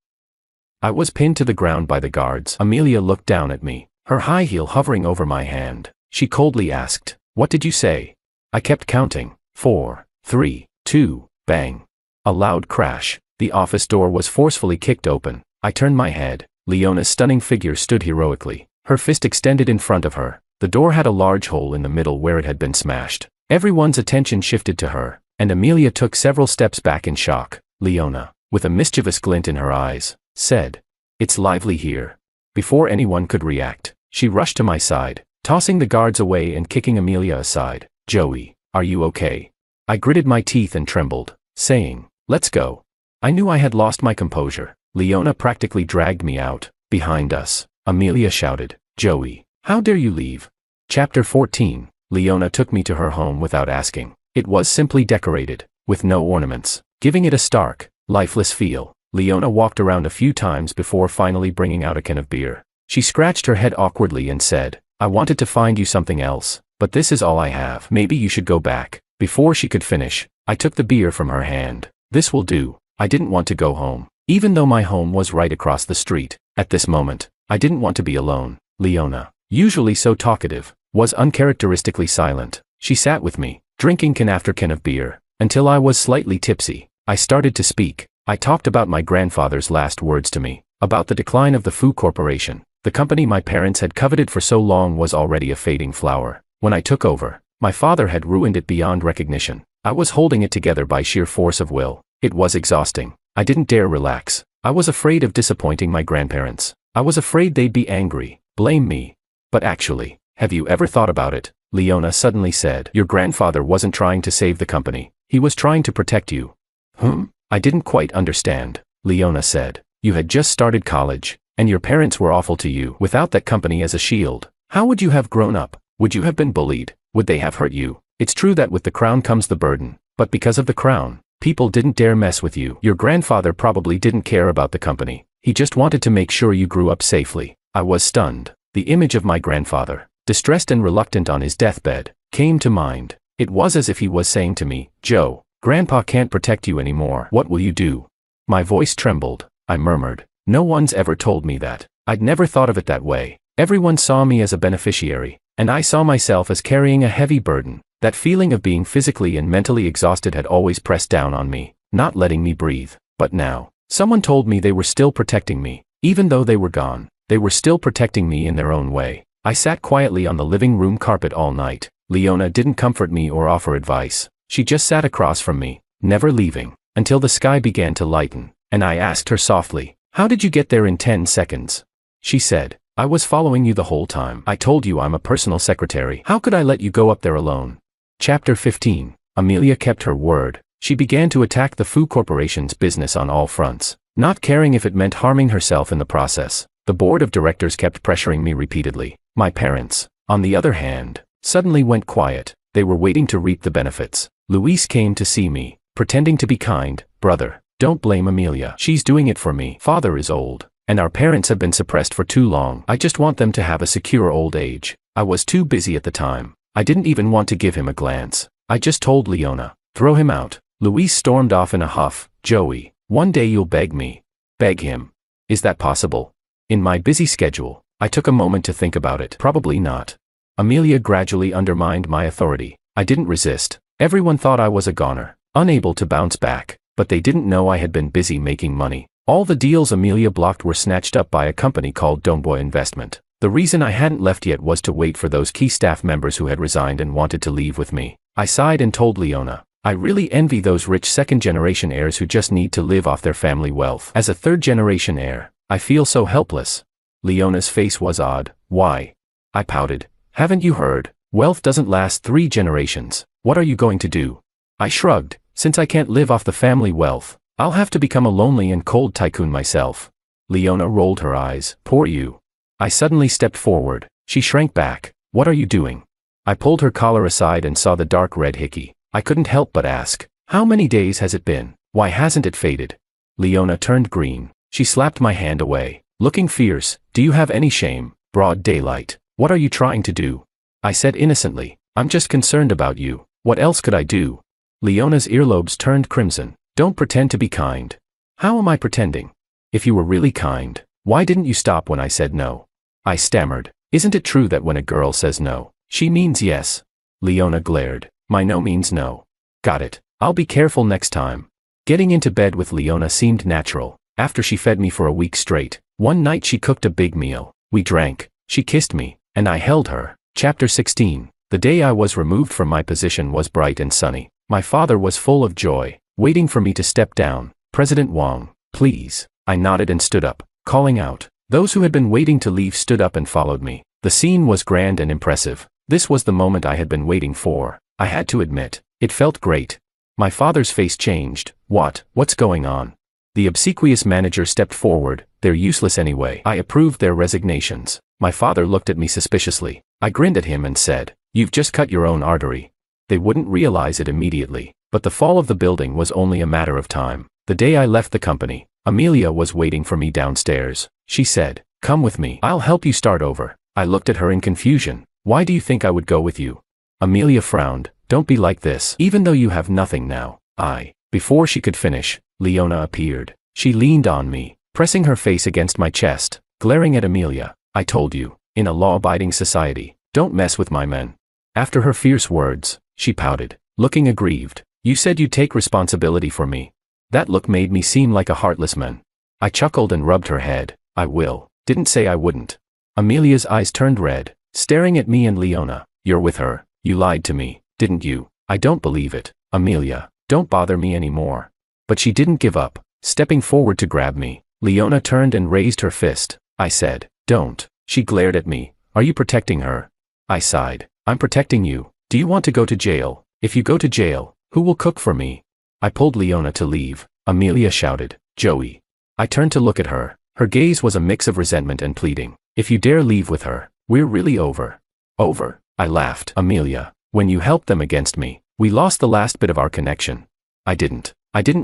I was pinned to the ground by the guards. Amelia looked down at me, her high heel hovering over my hand. She coldly asked, what did you say? I kept counting. 4, 3, 2, bang. A loud crash. The office door was forcefully kicked open. I turned my head. Leona's stunning figure stood heroically, her fist extended in front of her. The door had a large hole in the middle where it had been smashed. Everyone's attention shifted to her, and Amelia took several steps back in shock. Leona, with a mischievous glint in her eyes, said, it's lively here. Before anyone could react, she rushed to my side, tossing the guards away and kicking Amelia aside. Joey, are you okay? I gritted my teeth and trembled, saying, let's go. I knew I had lost my composure. Leona practically dragged me out. Behind us, Amelia shouted, Joey, how dare you leave? Chapter 14. Leona took me to her home without asking. It was simply decorated, with no ornaments, giving it a stark, lifeless feel. Leona walked around a few times before finally bringing out a can of beer. She scratched her head awkwardly and said, "I wanted to find you something else, but this is all I have. Maybe you should go back." Before she could finish, I took the beer from her hand. This will do. I didn't want to go home, even though my home was right across the street. At this moment, I didn't want to be alone. Leona, usually so talkative, was uncharacteristically silent. She sat with me, drinking can after can of beer, until I was slightly tipsy. I started to speak. I talked about my grandfather's last words to me, about the decline of the Fu Corporation. The company my parents had coveted for so long was already a fading flower. When I took over, my father had ruined it beyond recognition. I was holding it together by sheer force of will. It was exhausting. I didn't dare relax. I was afraid of disappointing my grandparents. I was afraid they'd be angry, blame me. But actually, have you ever thought about it? Leona suddenly said. Your grandfather wasn't trying to save the company. He was trying to protect you. I didn't quite understand, Leona said. You had just started college, and your parents were awful to you. Without that company as a shield, how would you have grown up? Would you have been bullied? Would they have hurt you? It's true that with the crown comes the burden, but because of the crown, people didn't dare mess with you. Your grandfather probably didn't care about the company. He just wanted to make sure you grew up safely. I was stunned. The image of my grandfather, distressed and reluctant on his deathbed, came to mind. It was as if he was saying to me, Joe, Grandpa can't protect you anymore. What will you do? My voice trembled. I murmured, no one's ever told me that. I'd never thought of it that way. Everyone saw me as a beneficiary, and I saw myself as carrying a heavy burden. That feeling of being physically and mentally exhausted had always pressed down on me, not letting me breathe. But now, someone told me they were still protecting me. Even though they were gone, they were still protecting me in their own way. I sat quietly on the living room carpet all night. Leona didn't comfort me or offer advice. She just sat across from me, never leaving, until the sky began to lighten, and I asked her softly, how did you get there in 10 seconds? She said, I was following you the whole time. I told you I'm a personal secretary. How could I let you go up there alone? Chapter 15. Amelia kept her word. She began to attack the Fu Corporation's business on all fronts, not caring if it meant harming herself in the process. The board of directors kept pressuring me repeatedly. My parents, on the other hand, suddenly went quiet. They were waiting to reap the benefits. Luis came to see me, pretending to be kind. Brother, don't blame Amelia. She's doing it for me. Father is old, and our parents have been suppressed for too long. I just want them to have a secure old age. I was too busy at the time. I didn't even want to give him a glance. I just told Leona, throw him out. Luis stormed off in a huff. Joey, one day you'll beg me. Beg him. Is that possible? In my busy schedule, I took a moment to think about it. Probably not. Amelia gradually undermined my authority. I didn't resist. Everyone thought I was a goner, unable to bounce back, but they didn't know I had been busy making money. All the deals Amelia blocked were snatched up by a company called Domboy Investment. The reason I hadn't left yet was to wait for those key staff members who had resigned and wanted to leave with me. I sighed and told Leona, I really envy those rich second-generation heirs who just need to live off their family wealth. As a third-generation heir, I feel so helpless. Leona's face was odd. Why? I pouted. Haven't you heard? Wealth doesn't last 3 generations. What are you going to do? I shrugged. Since I can't live off the family wealth, I'll have to become a lonely and cold tycoon myself. Leona rolled her eyes. Poor you. I suddenly stepped forward. She shrank back. What are you doing? I pulled her collar aside and saw the dark red hickey. I couldn't help but ask, how many days has it been? Why hasn't it faded? Leona turned green. She slapped my hand away, looking fierce. Do you have any shame? Broad daylight. What are you trying to do? I said innocently, I'm just concerned about you. What else could I do? Leona's earlobes turned crimson. Don't pretend to be kind. How am I pretending? If you were really kind, why didn't you stop when I said no? I stammered. Isn't it true that when a girl says no, she means yes? Leona glared. My no means no. Got it. I'll be careful next time. Getting into bed with Leona seemed natural. After she fed me for a week straight, one night she cooked a big meal. We drank. She kissed me, and I held her. Chapter 16. The day I was removed from my position was bright and sunny. My father was full of joy, waiting for me to step down. President Wang, please. I nodded and stood up, calling out. Those who had been waiting to leave stood up and followed me. The scene was grand and impressive. This was the moment I had been waiting for. I had to admit, it felt great. My father's face changed. What's going on? The obsequious manager stepped forward. They're useless anyway. I approved their resignations. My father looked at me suspiciously. I grinned at him and said, You've just cut your own artery. They wouldn't realize it immediately, but the fall of the building was only a matter of time. The day I left the company, Amelia was waiting for me downstairs. She said, "Come with me. I'll help you start over." I looked at her in confusion. "Why do you think I would go with you?" Amelia frowned. "Don't be like this, even though you have nothing now." Before she could finish, Leona appeared. She leaned on me, pressing her face against my chest, glaring at Amelia. "I told you, in a law-abiding society, don't mess with my men." After her fierce words, she pouted, looking aggrieved. "You said you'd take responsibility for me." That look made me seem like a heartless man. I chuckled and rubbed her head. "I will. Didn't say I wouldn't." Amelia's eyes turned red, staring at me and Leona. "You're with her. You lied to me, didn't you?" "I don't believe it. Amelia, don't bother me anymore." But she didn't give up, stepping forward to grab me. Leona turned and raised her fist. I said, "Don't." She glared at me. "Are you protecting her?" I sighed. "I'm protecting you. Do you want to go to jail? If you go to jail, who will cook for me?" I pulled Leona to leave. Amelia shouted, "Joey." I turned to look at her. Her gaze was a mix of resentment and pleading. "If you dare leave with her, we're really over." "Over?" I laughed. "Amelia, when you helped them against me, we lost the last bit of our connection." I didn't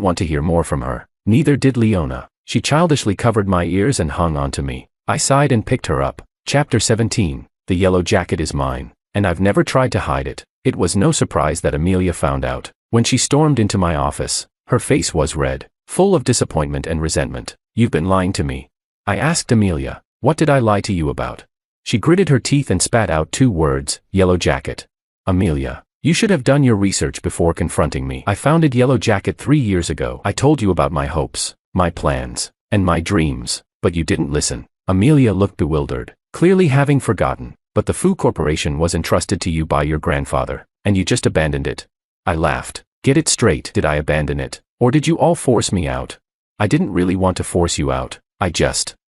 want to hear more from her. Neither did Leona. She childishly covered my ears and hung onto me. I sighed and picked her up. Chapter 17. The yellow jacket is mine, and I've never tried to hide it. It was no surprise that Amelia found out. When she stormed into my office, her face was red, full of disappointment and resentment. "You've been lying to me." I asked Amelia, "What did I lie to you about?" She gritted her teeth and spat out 2 words, "Yellow jacket." "Amelia, you should have done your research before confronting me. I founded Yellow Jacket 3 years ago. I told you about my hopes, my plans, and my dreams, but you didn't listen." Amelia looked bewildered, clearly having forgotten. "But the Fu Corporation was entrusted to you by your grandfather, and you just abandoned it." I laughed. "Get it straight. Did I abandon it, or did you all force me out?" "I didn't really want to force you out.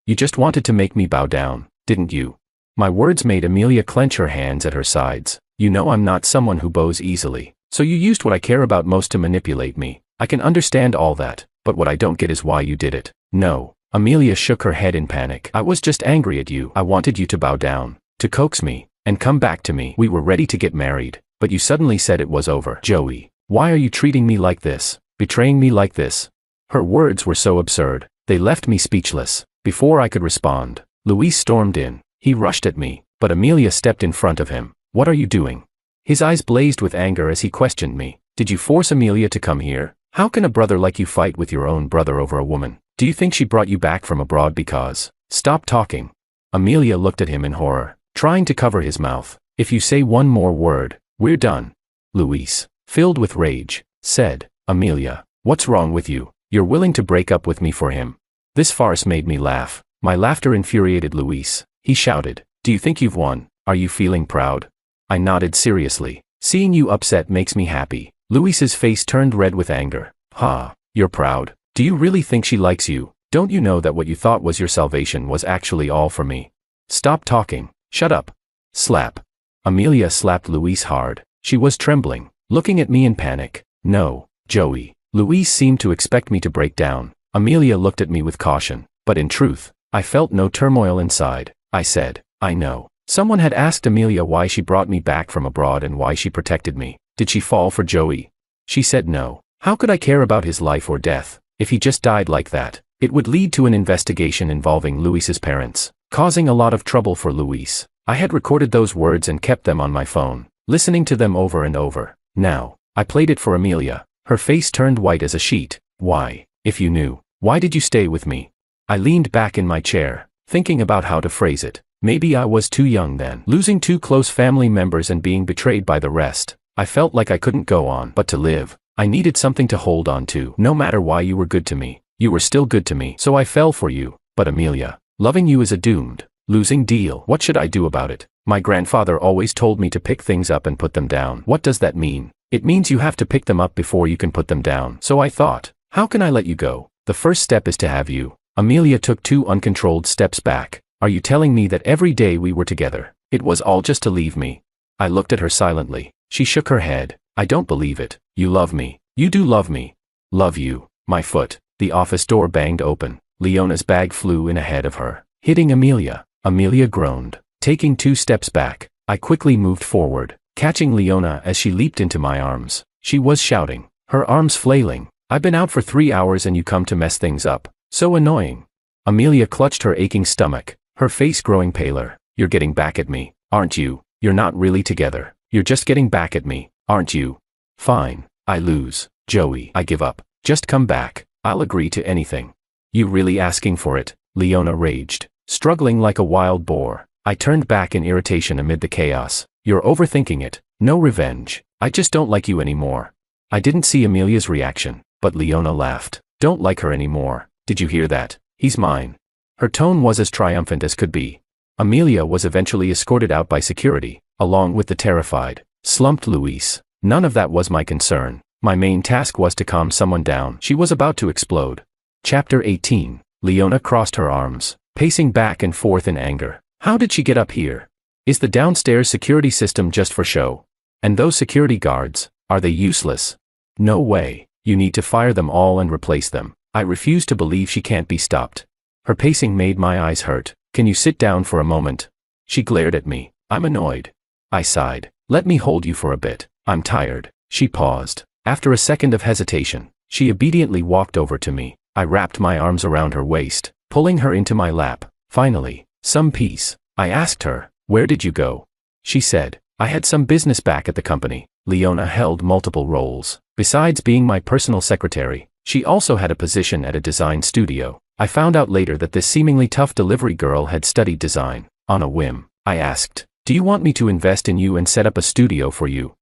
You just wanted to make me bow down, didn't you?" My words made Amelia clench her hands at her sides. "You know I'm not someone who bows easily, so you used what I care about most to manipulate me. I can understand all that, but what I don't get is why you did it." "No." Amelia shook her head in panic. "I was just angry at you. I wanted you to bow down, to coax me, and come back to me. We were ready to get married, but you suddenly said it was over." "Joey, why are you treating me like this? Betraying me like this?" Her words were so absurd, they left me speechless. Before I could respond, Luis stormed in. He rushed at me, but Amelia stepped in front of him. "What are you doing?" His eyes blazed with anger as he questioned me. "Did you force Amelia to come here? How can a brother like you fight with your own brother over a woman? Do you think she brought you back from abroad because—" "Stop talking." Amelia looked at him in horror, trying to cover his mouth. "If you say one more word, we're done." Luis, filled with rage, said, "Amelia, what's wrong with you? You're willing to break up with me for him." This farce made me laugh. My laughter infuriated Luis. He shouted, "Do you think you've won? Are you feeling proud?" I nodded seriously. "Seeing you upset makes me happy." Luis's face turned red with anger. "Ha, you're proud? Do you really think she likes you? Don't you know that what you thought was your salvation was actually all for me?" "Stop talking. Shut up." Slap. Amelia slapped Luis hard. She was trembling, looking at me in panic. "No, Joey." Luis seemed to expect me to break down. Amelia looked at me with caution, but in truth, I felt no turmoil inside. I said, "I know." Someone had asked Amelia why she brought me back from abroad and why she protected me. Did she fall for Joey? She said no. How could I care about his life or death? If he just died like that, it would lead to an investigation involving Luis's parents, causing a lot of trouble for Luis. I had recorded those words and kept them on my phone, listening to them over and over. Now, I played it for Amelia. Her face turned white as a sheet. "Why? If you knew, why did you stay with me?" I leaned back in my chair, thinking about how to phrase it. Maybe I was too young then. Losing 2 close family members and being betrayed by the rest. I felt like I couldn't go on. But to live, I needed something to hold on to. No matter why you were good to me, you were still good to me. So I fell for you. But Amelia, loving you is a doomed, losing deal. What should I do about it? My grandfather always told me to pick things up and put them down. What does that mean? It means you have to pick them up before you can put them down. So I thought, how can I let you go? The first step is to have you. Amelia took 2 uncontrolled steps back. "Are you telling me that every day we were together, it was all just to leave me?" I looked at her silently. She shook her head. "I don't believe it. You love me. You do love me." "Love you." My foot. The office door banged open. Leona's bag flew in ahead of her, hitting Amelia. Amelia groaned, taking 2 steps back. I quickly moved forward. catching Leona as she leaped into my arms. She was shouting, her arms flailing. "I've been out for 3 hours and you come to mess things up. So annoying." Amelia clutched her aching stomach, her face growing paler. "You're getting back at me, aren't you? You're not really together. You're just getting back at me, aren't you? Fine, I lose. Joey, I give up. Just come back. I'll agree to anything." "You really asking for it?" Leona raged, struggling like a wild boar. I turned back in irritation amid the chaos. "You're overthinking it. No revenge. I just don't like you anymore." I didn't see Amelia's reaction, but Leona laughed. "Don't like her anymore. Did you hear that? He's mine." Her tone was as triumphant as could be. Amelia was eventually escorted out by security, along with the terrified, slumped Luis. None of that was my concern. My main task was to calm someone down. She was about to explode. Chapter 18. Leona crossed her arms, pacing back and forth in anger. How did she get up here? Is the downstairs security system just for show? And those security guards, are they useless? No way. You need to fire them all and replace them. I refuse to believe she can't be stopped. Her pacing made my eyes hurt. "Can you sit down for a moment?" She glared at me. I'm annoyed. I sighed. "Let me hold you for a bit. I'm tired." She paused. After a second of hesitation, she obediently walked over to me. I wrapped my arms around her waist, pulling her into my lap. Finally, some peace. I asked her, "Where did you go?" She said, "I had some business back at the company." Leona held multiple roles. Besides being my personal secretary, she also had a position at a design studio. I found out later that this seemingly tough delivery girl had studied design. On a whim, I asked, "Do you want me to invest in you and set up a studio for you?"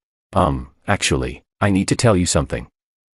Actually, I need to tell you something."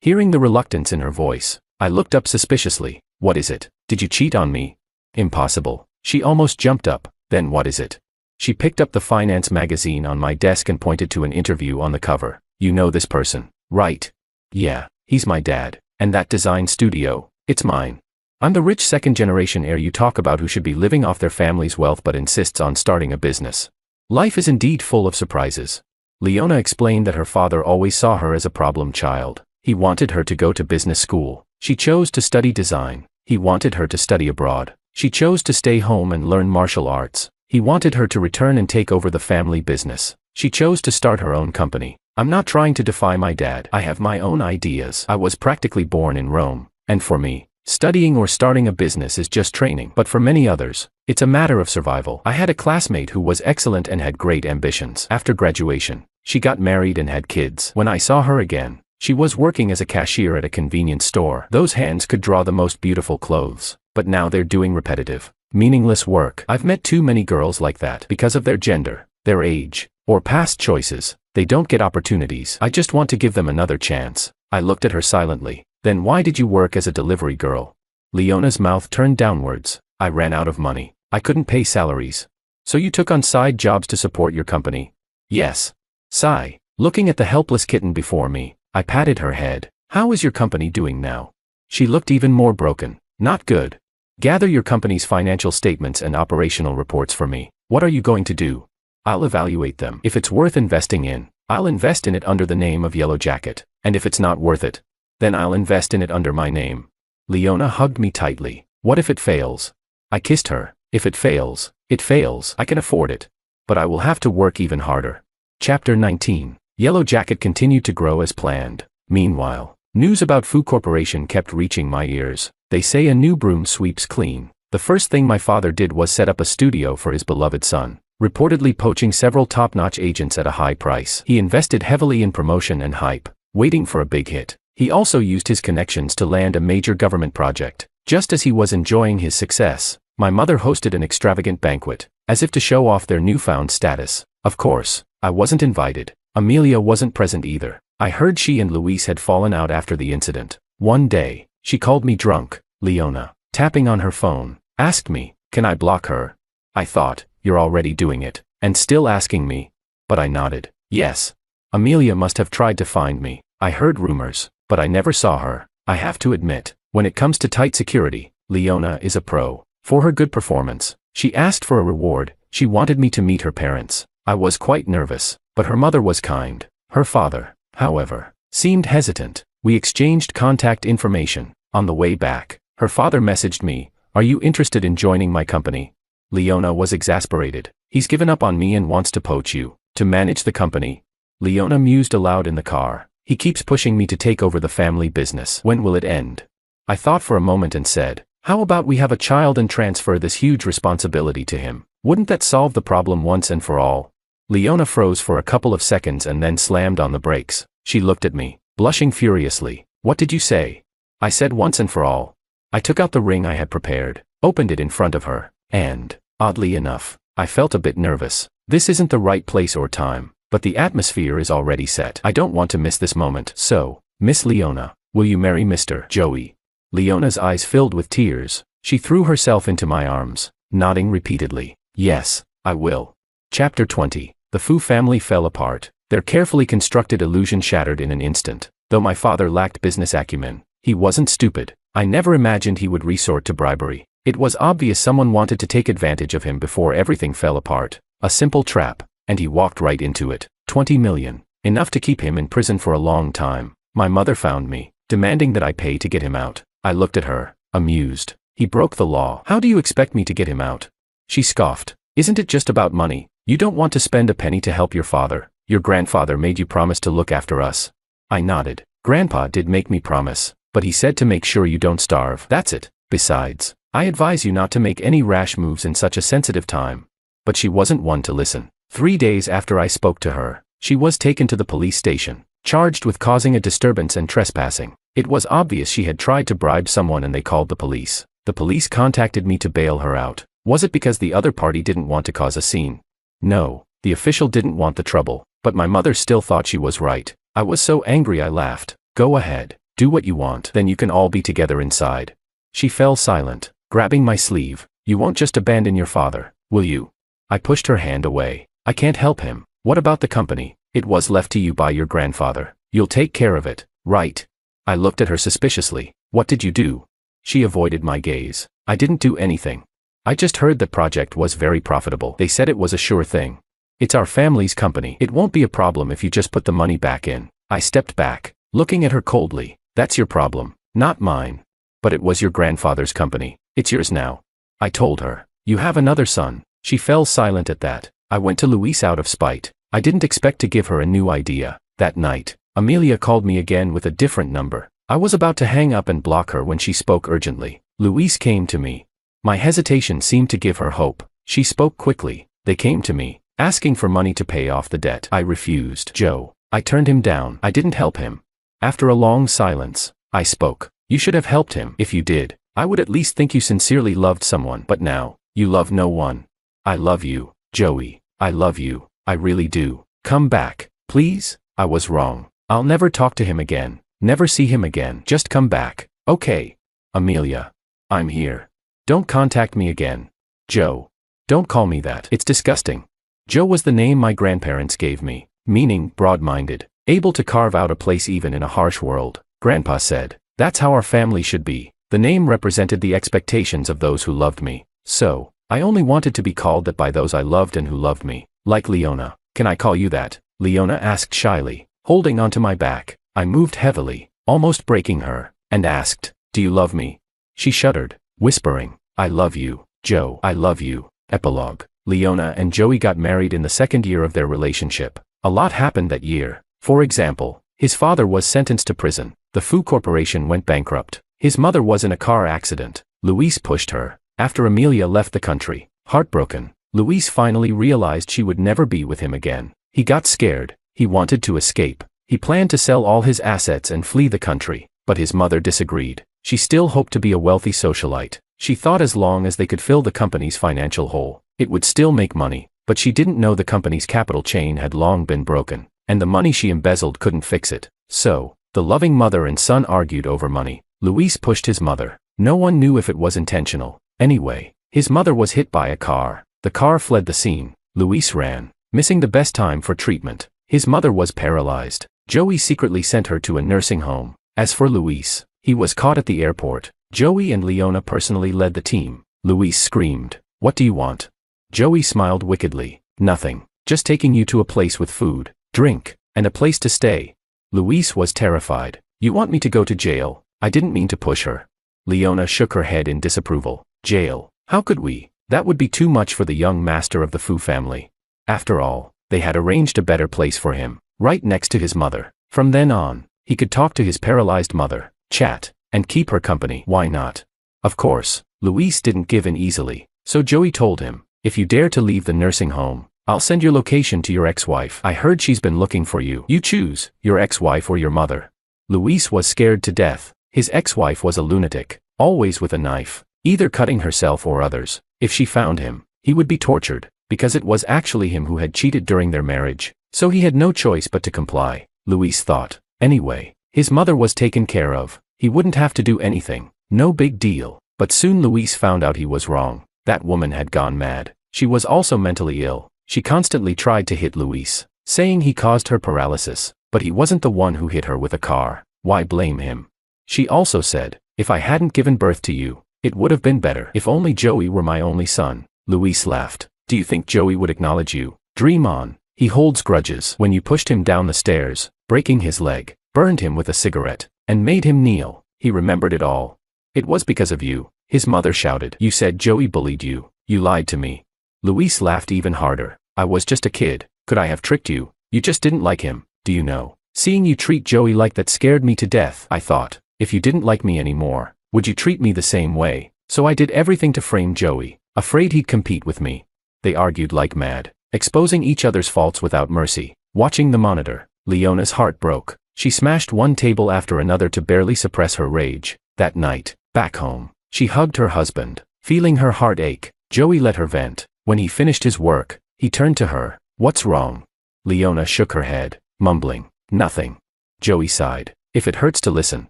Hearing the reluctance in her voice, I looked up suspiciously. "What is it? Did you cheat on me?" "Impossible." She almost jumped up. "Then what is it?" She picked up the finance magazine on my desk and pointed to an interview on the cover. "You know this person, right?" "Yeah, he's my dad. And that design studio, it's mine. I'm the rich second-generation heir you talk about who should be living off their family's wealth but insists on starting a business. Life is indeed full of surprises." Leona explained that her father always saw her as a problem child. He wanted her to go to business school. She chose to study design. He wanted her to study abroad. She chose to stay home and learn martial arts. He wanted her to return and take over the family business. She chose to start her own company. I'm not trying to defy my dad. I have my own ideas. I was practically born in Rome. And for me, studying or starting a business is just training. But for many others, it's a matter of survival. I had a classmate who was excellent and had great ambitions. After graduation, she got married and had kids. When I saw her again, she was working as a cashier at a convenience store. Those hands could draw the most beautiful clothes. But now they're doing repetitive, meaningless work. I've met too many girls like that. Because of their gender, their age, or past choices, they don't get opportunities. I just want to give them another chance. I looked at her silently. "Then why did you work as a delivery girl?" Leona's mouth turned downwards. "I ran out of money. I couldn't pay salaries. So you took on side jobs to support your company?" "Yes." Sigh. Looking at the helpless kitten before me, I patted her head. "How is your company doing now?" She looked even more broken. "Not good." "Gather your company's financial statements and operational reports for me." "What are you going to do?" "I'll evaluate them. If it's worth investing in, I'll invest in it under the name of Yellow Jacket. And if it's not worth it, then I'll invest in it under my name." Leona hugged me tightly. "What if it fails?" I kissed her. "If it fails, it fails. I can afford it. But I will have to work even harder." Chapter 19. Yellow Jacket continued to grow as planned. Meanwhile, news about Fu Corporation kept reaching my ears. They say a new broom sweeps clean. The first thing my father did was set up a studio for his beloved son, reportedly poaching several top-notch agents at a high price. He invested heavily in promotion and hype, waiting for a big hit. He also used his connections to land a major government project. Just as he was enjoying his success, my mother hosted an extravagant banquet, as if to show off their newfound status. Of course, I wasn't invited. Amelia wasn't present either. I heard she and Luis had fallen out after the incident. One day, she called me drunk. Leona, tapping on her phone, asked me, "Can I block her?" I thought, "You're already doing it, and still asking me." But I nodded. Yes. Amelia must have tried to find me. I heard rumors, but I never saw her. I have to admit, when it comes to tight security, Leona is a pro. For her good performance, she asked for a reward. She wanted me to meet her parents. I was quite nervous, but her mother was kind. Her father, however, seemed hesitant. We exchanged contact information. On the way back, her father messaged me, "Are you interested in joining my company?" Leona was exasperated. "He's given up on me and wants to poach you, to manage the company." Leona mused aloud in the car. He keeps pushing me to take over the family business. When will it end? I thought for a moment and said, how about we have a child and transfer this huge responsibility to him? Wouldn't that solve the problem once and for all? Leona froze for a couple of seconds and then slammed on the brakes. She looked at me, blushing furiously. What did you say? I said once and for all. I took out the ring I had prepared, opened it in front of her, and, oddly enough, I felt a bit nervous. This isn't the right place or time, but the atmosphere is already set. I don't want to miss this moment. So, Miss Leona, will you marry Mr. Joey? Leona's eyes filled with tears. She threw herself into my arms, nodding repeatedly. Yes, I will. Chapter 20. The Fu family fell apart. Their carefully constructed illusion shattered in an instant. Though my father lacked business acumen, he wasn't stupid. I never imagined he would resort to bribery. It was obvious someone wanted to take advantage of him before everything fell apart. A simple trap, and he walked right into it. 20 million. Enough to keep him in prison for a long time. My mother found me, demanding that I pay to get him out. I looked at her, amused. He broke the law. How do you expect me to get him out? She scoffed. Isn't it just about money? You don't want to spend a penny to help your father. Your grandfather made you promise to look after us. I nodded. Grandpa did make me promise, but he said to make sure you don't starve. That's it. Besides, I advise you not to make any rash moves in such a sensitive time. But she wasn't one to listen. 3 days after I spoke to her, she was taken to the police station, charged with causing a disturbance and trespassing. It was obvious she had tried to bribe someone and they called the police. The police contacted me to bail her out. Was it because the other party didn't want to cause a scene? No, the official didn't want the trouble, but my mother still thought she was right. I was so angry I laughed. Go ahead, do what you want, then you can all be together inside. She fell silent, grabbing my sleeve. You won't just abandon your father, will you? I pushed her hand away. I can't help him. What about the company? It was left to you by your grandfather. You'll take care of it, right? I looked at her suspiciously. What did you do? She avoided my gaze. I didn't do anything. I just heard the project was very profitable. They said it was a sure thing. It's our family's company. It won't be a problem if you just put the money back in. I stepped back, looking at her coldly. That's your problem, not mine. But it was your grandfather's company. It's yours now. I told her. You have another son. She fell silent at that. I went to Luis out of spite. I didn't expect to give her a new idea. That night, Amelia called me again with a different number. I was about to hang up and block her when she spoke urgently. Luis came to me. My hesitation seemed to give her hope. She spoke quickly. They came to me, asking for money to pay off the debt. I refused. Joe. I turned him down. I didn't help him. After a long silence, I spoke. You should have helped him. If you did, I would at least think you sincerely loved someone. But now, you love no one. I love you, Joey. I love you. I really do. Come back, please. I was wrong. I'll never talk to him again. Never see him again. Just come back. Okay. Amelia. I'm here. Don't contact me again. Joe. Don't call me that. It's disgusting. Joe was the name my grandparents gave me, meaning broad-minded, able to carve out a place even in a harsh world. Grandpa said, that's how our family should be. The name represented the expectations of those who loved me. So, I only wanted to be called that by those I loved and who loved me. Like Leona. Can I call you that? Leona asked shyly, holding onto my back. I moved heavily, almost breaking her, and asked, do you love me? She shuddered, whispering, I love you, Joe. I love you. Epilogue. Leona and Joey got married in the second year of their relationship. A lot happened that year. For example, his father was sentenced to prison. The Fu Corporation went bankrupt. His mother was in a car accident. Luis pushed her. After Amelia left the country, heartbroken, Luis finally realized she would never be with him again. He got scared. He wanted to escape. He planned to sell all his assets and flee the country, but his mother disagreed. She still hoped to be a wealthy socialite. She thought as long as they could fill the company's financial hole, it would still make money, but she didn't know the company's capital chain had long been broken, and the money she embezzled couldn't fix it. So, the loving mother and son argued over money. Luis pushed his mother. No one knew if it was intentional. Anyway, his mother was hit by a car. The car fled the scene. Luis ran, missing the best time for treatment. His mother was paralyzed. Joey secretly sent her to a nursing home. As for Luis, he was caught at the airport. Joey and Leona personally led the team. Luis screamed, "What do you want?" Joey smiled wickedly. "Nothing. Just taking you to a place with food, drink, and a place to stay." Luis was terrified. "You want me to go to jail?" I didn't mean to push her. Leona shook her head in disapproval. "Jail? How could we? That would be too much for the young master of the Fu family." After all, they had arranged a better place for him. right next to his mother. From then on, he could talk to his paralyzed mother, chat, and keep her company. Why not? Of course, Luis didn't give in easily, so Joey told him, if you dare to leave the nursing home, I'll send your location to your ex-wife. I heard she's been looking for you. You choose, your ex-wife or your mother. Luis was scared to death. His ex-wife was a lunatic, always with a knife, either cutting herself or others. If she found him, he would be tortured, because it was actually him who had cheated during their marriage, so he had no choice but to comply, Luis thought. Anyway, his mother was taken care of. He wouldn't have to do anything. No big deal. But soon Luis found out he was wrong. That woman had gone mad. She was also mentally ill. She constantly tried to hit Luis, saying he caused her paralysis, but he wasn't the one who hit her with a car. Why blame him? She also said, if I hadn't given birth to you, it would have been better. If only Joey were my only son. Luis laughed. Do you think Joey would acknowledge you? Dream on. He holds grudges. When you pushed him down the stairs, breaking his leg, burned him with a cigarette, and made him kneel, he remembered it all. It was because of you, his mother shouted. You said Joey bullied you. You lied to me. Luis laughed even harder. I was just a kid. Could I have tricked you? You just didn't like him, do you know? Seeing you treat Joey like that scared me to death. I thought, if you didn't like me anymore, would you treat me the same way? So I did everything to frame Joey, afraid he'd compete with me. They argued like mad, exposing each other's faults without mercy. Watching the monitor, Leona's heart broke. She smashed one table after another to barely suppress her rage. That night, back home, she hugged her husband, feeling her heart ache. Joey let her vent. When he finished his work, he turned to her. What's wrong? Leona shook her head, mumbling, nothing. Joey sighed. If it hurts to listen,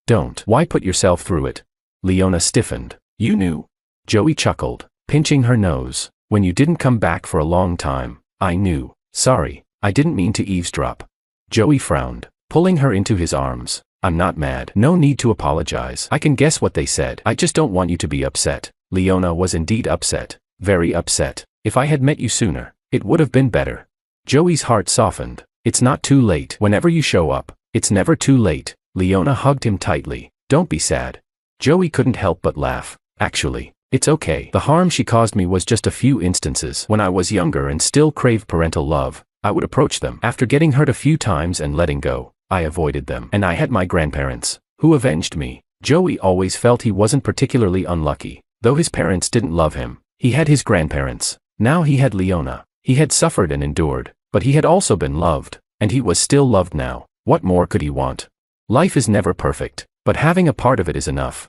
don't. Why put yourself through it? Leona stiffened. You knew. Joey chuckled, pinching her nose. When you didn't come back for a long time, I knew. Sorry, I didn't mean to eavesdrop. Joey frowned, pulling her into his arms. I'm not mad. No need to apologize. I can guess what they said. I just don't want you to be upset. Leona was indeed upset. Very upset. If I had met you sooner, it would have been better. Joey's heart softened. It's not too late. Whenever you show up, it's never too late. Leona hugged him tightly. Don't be sad. Joey couldn't help but laugh. Actually, it's okay. The harm she caused me was just a few instances. When I was younger and still craved parental love, I would approach them. After getting hurt a few times and letting go, I avoided them. And I had my grandparents, who avenged me. Joey always felt he wasn't particularly unlucky. Though his parents didn't love him, he had his grandparents. Now he had Leona. He had suffered and endured, but he had also been loved, and he was still loved now. What more could he want? Life is never perfect, but having a part of it is enough.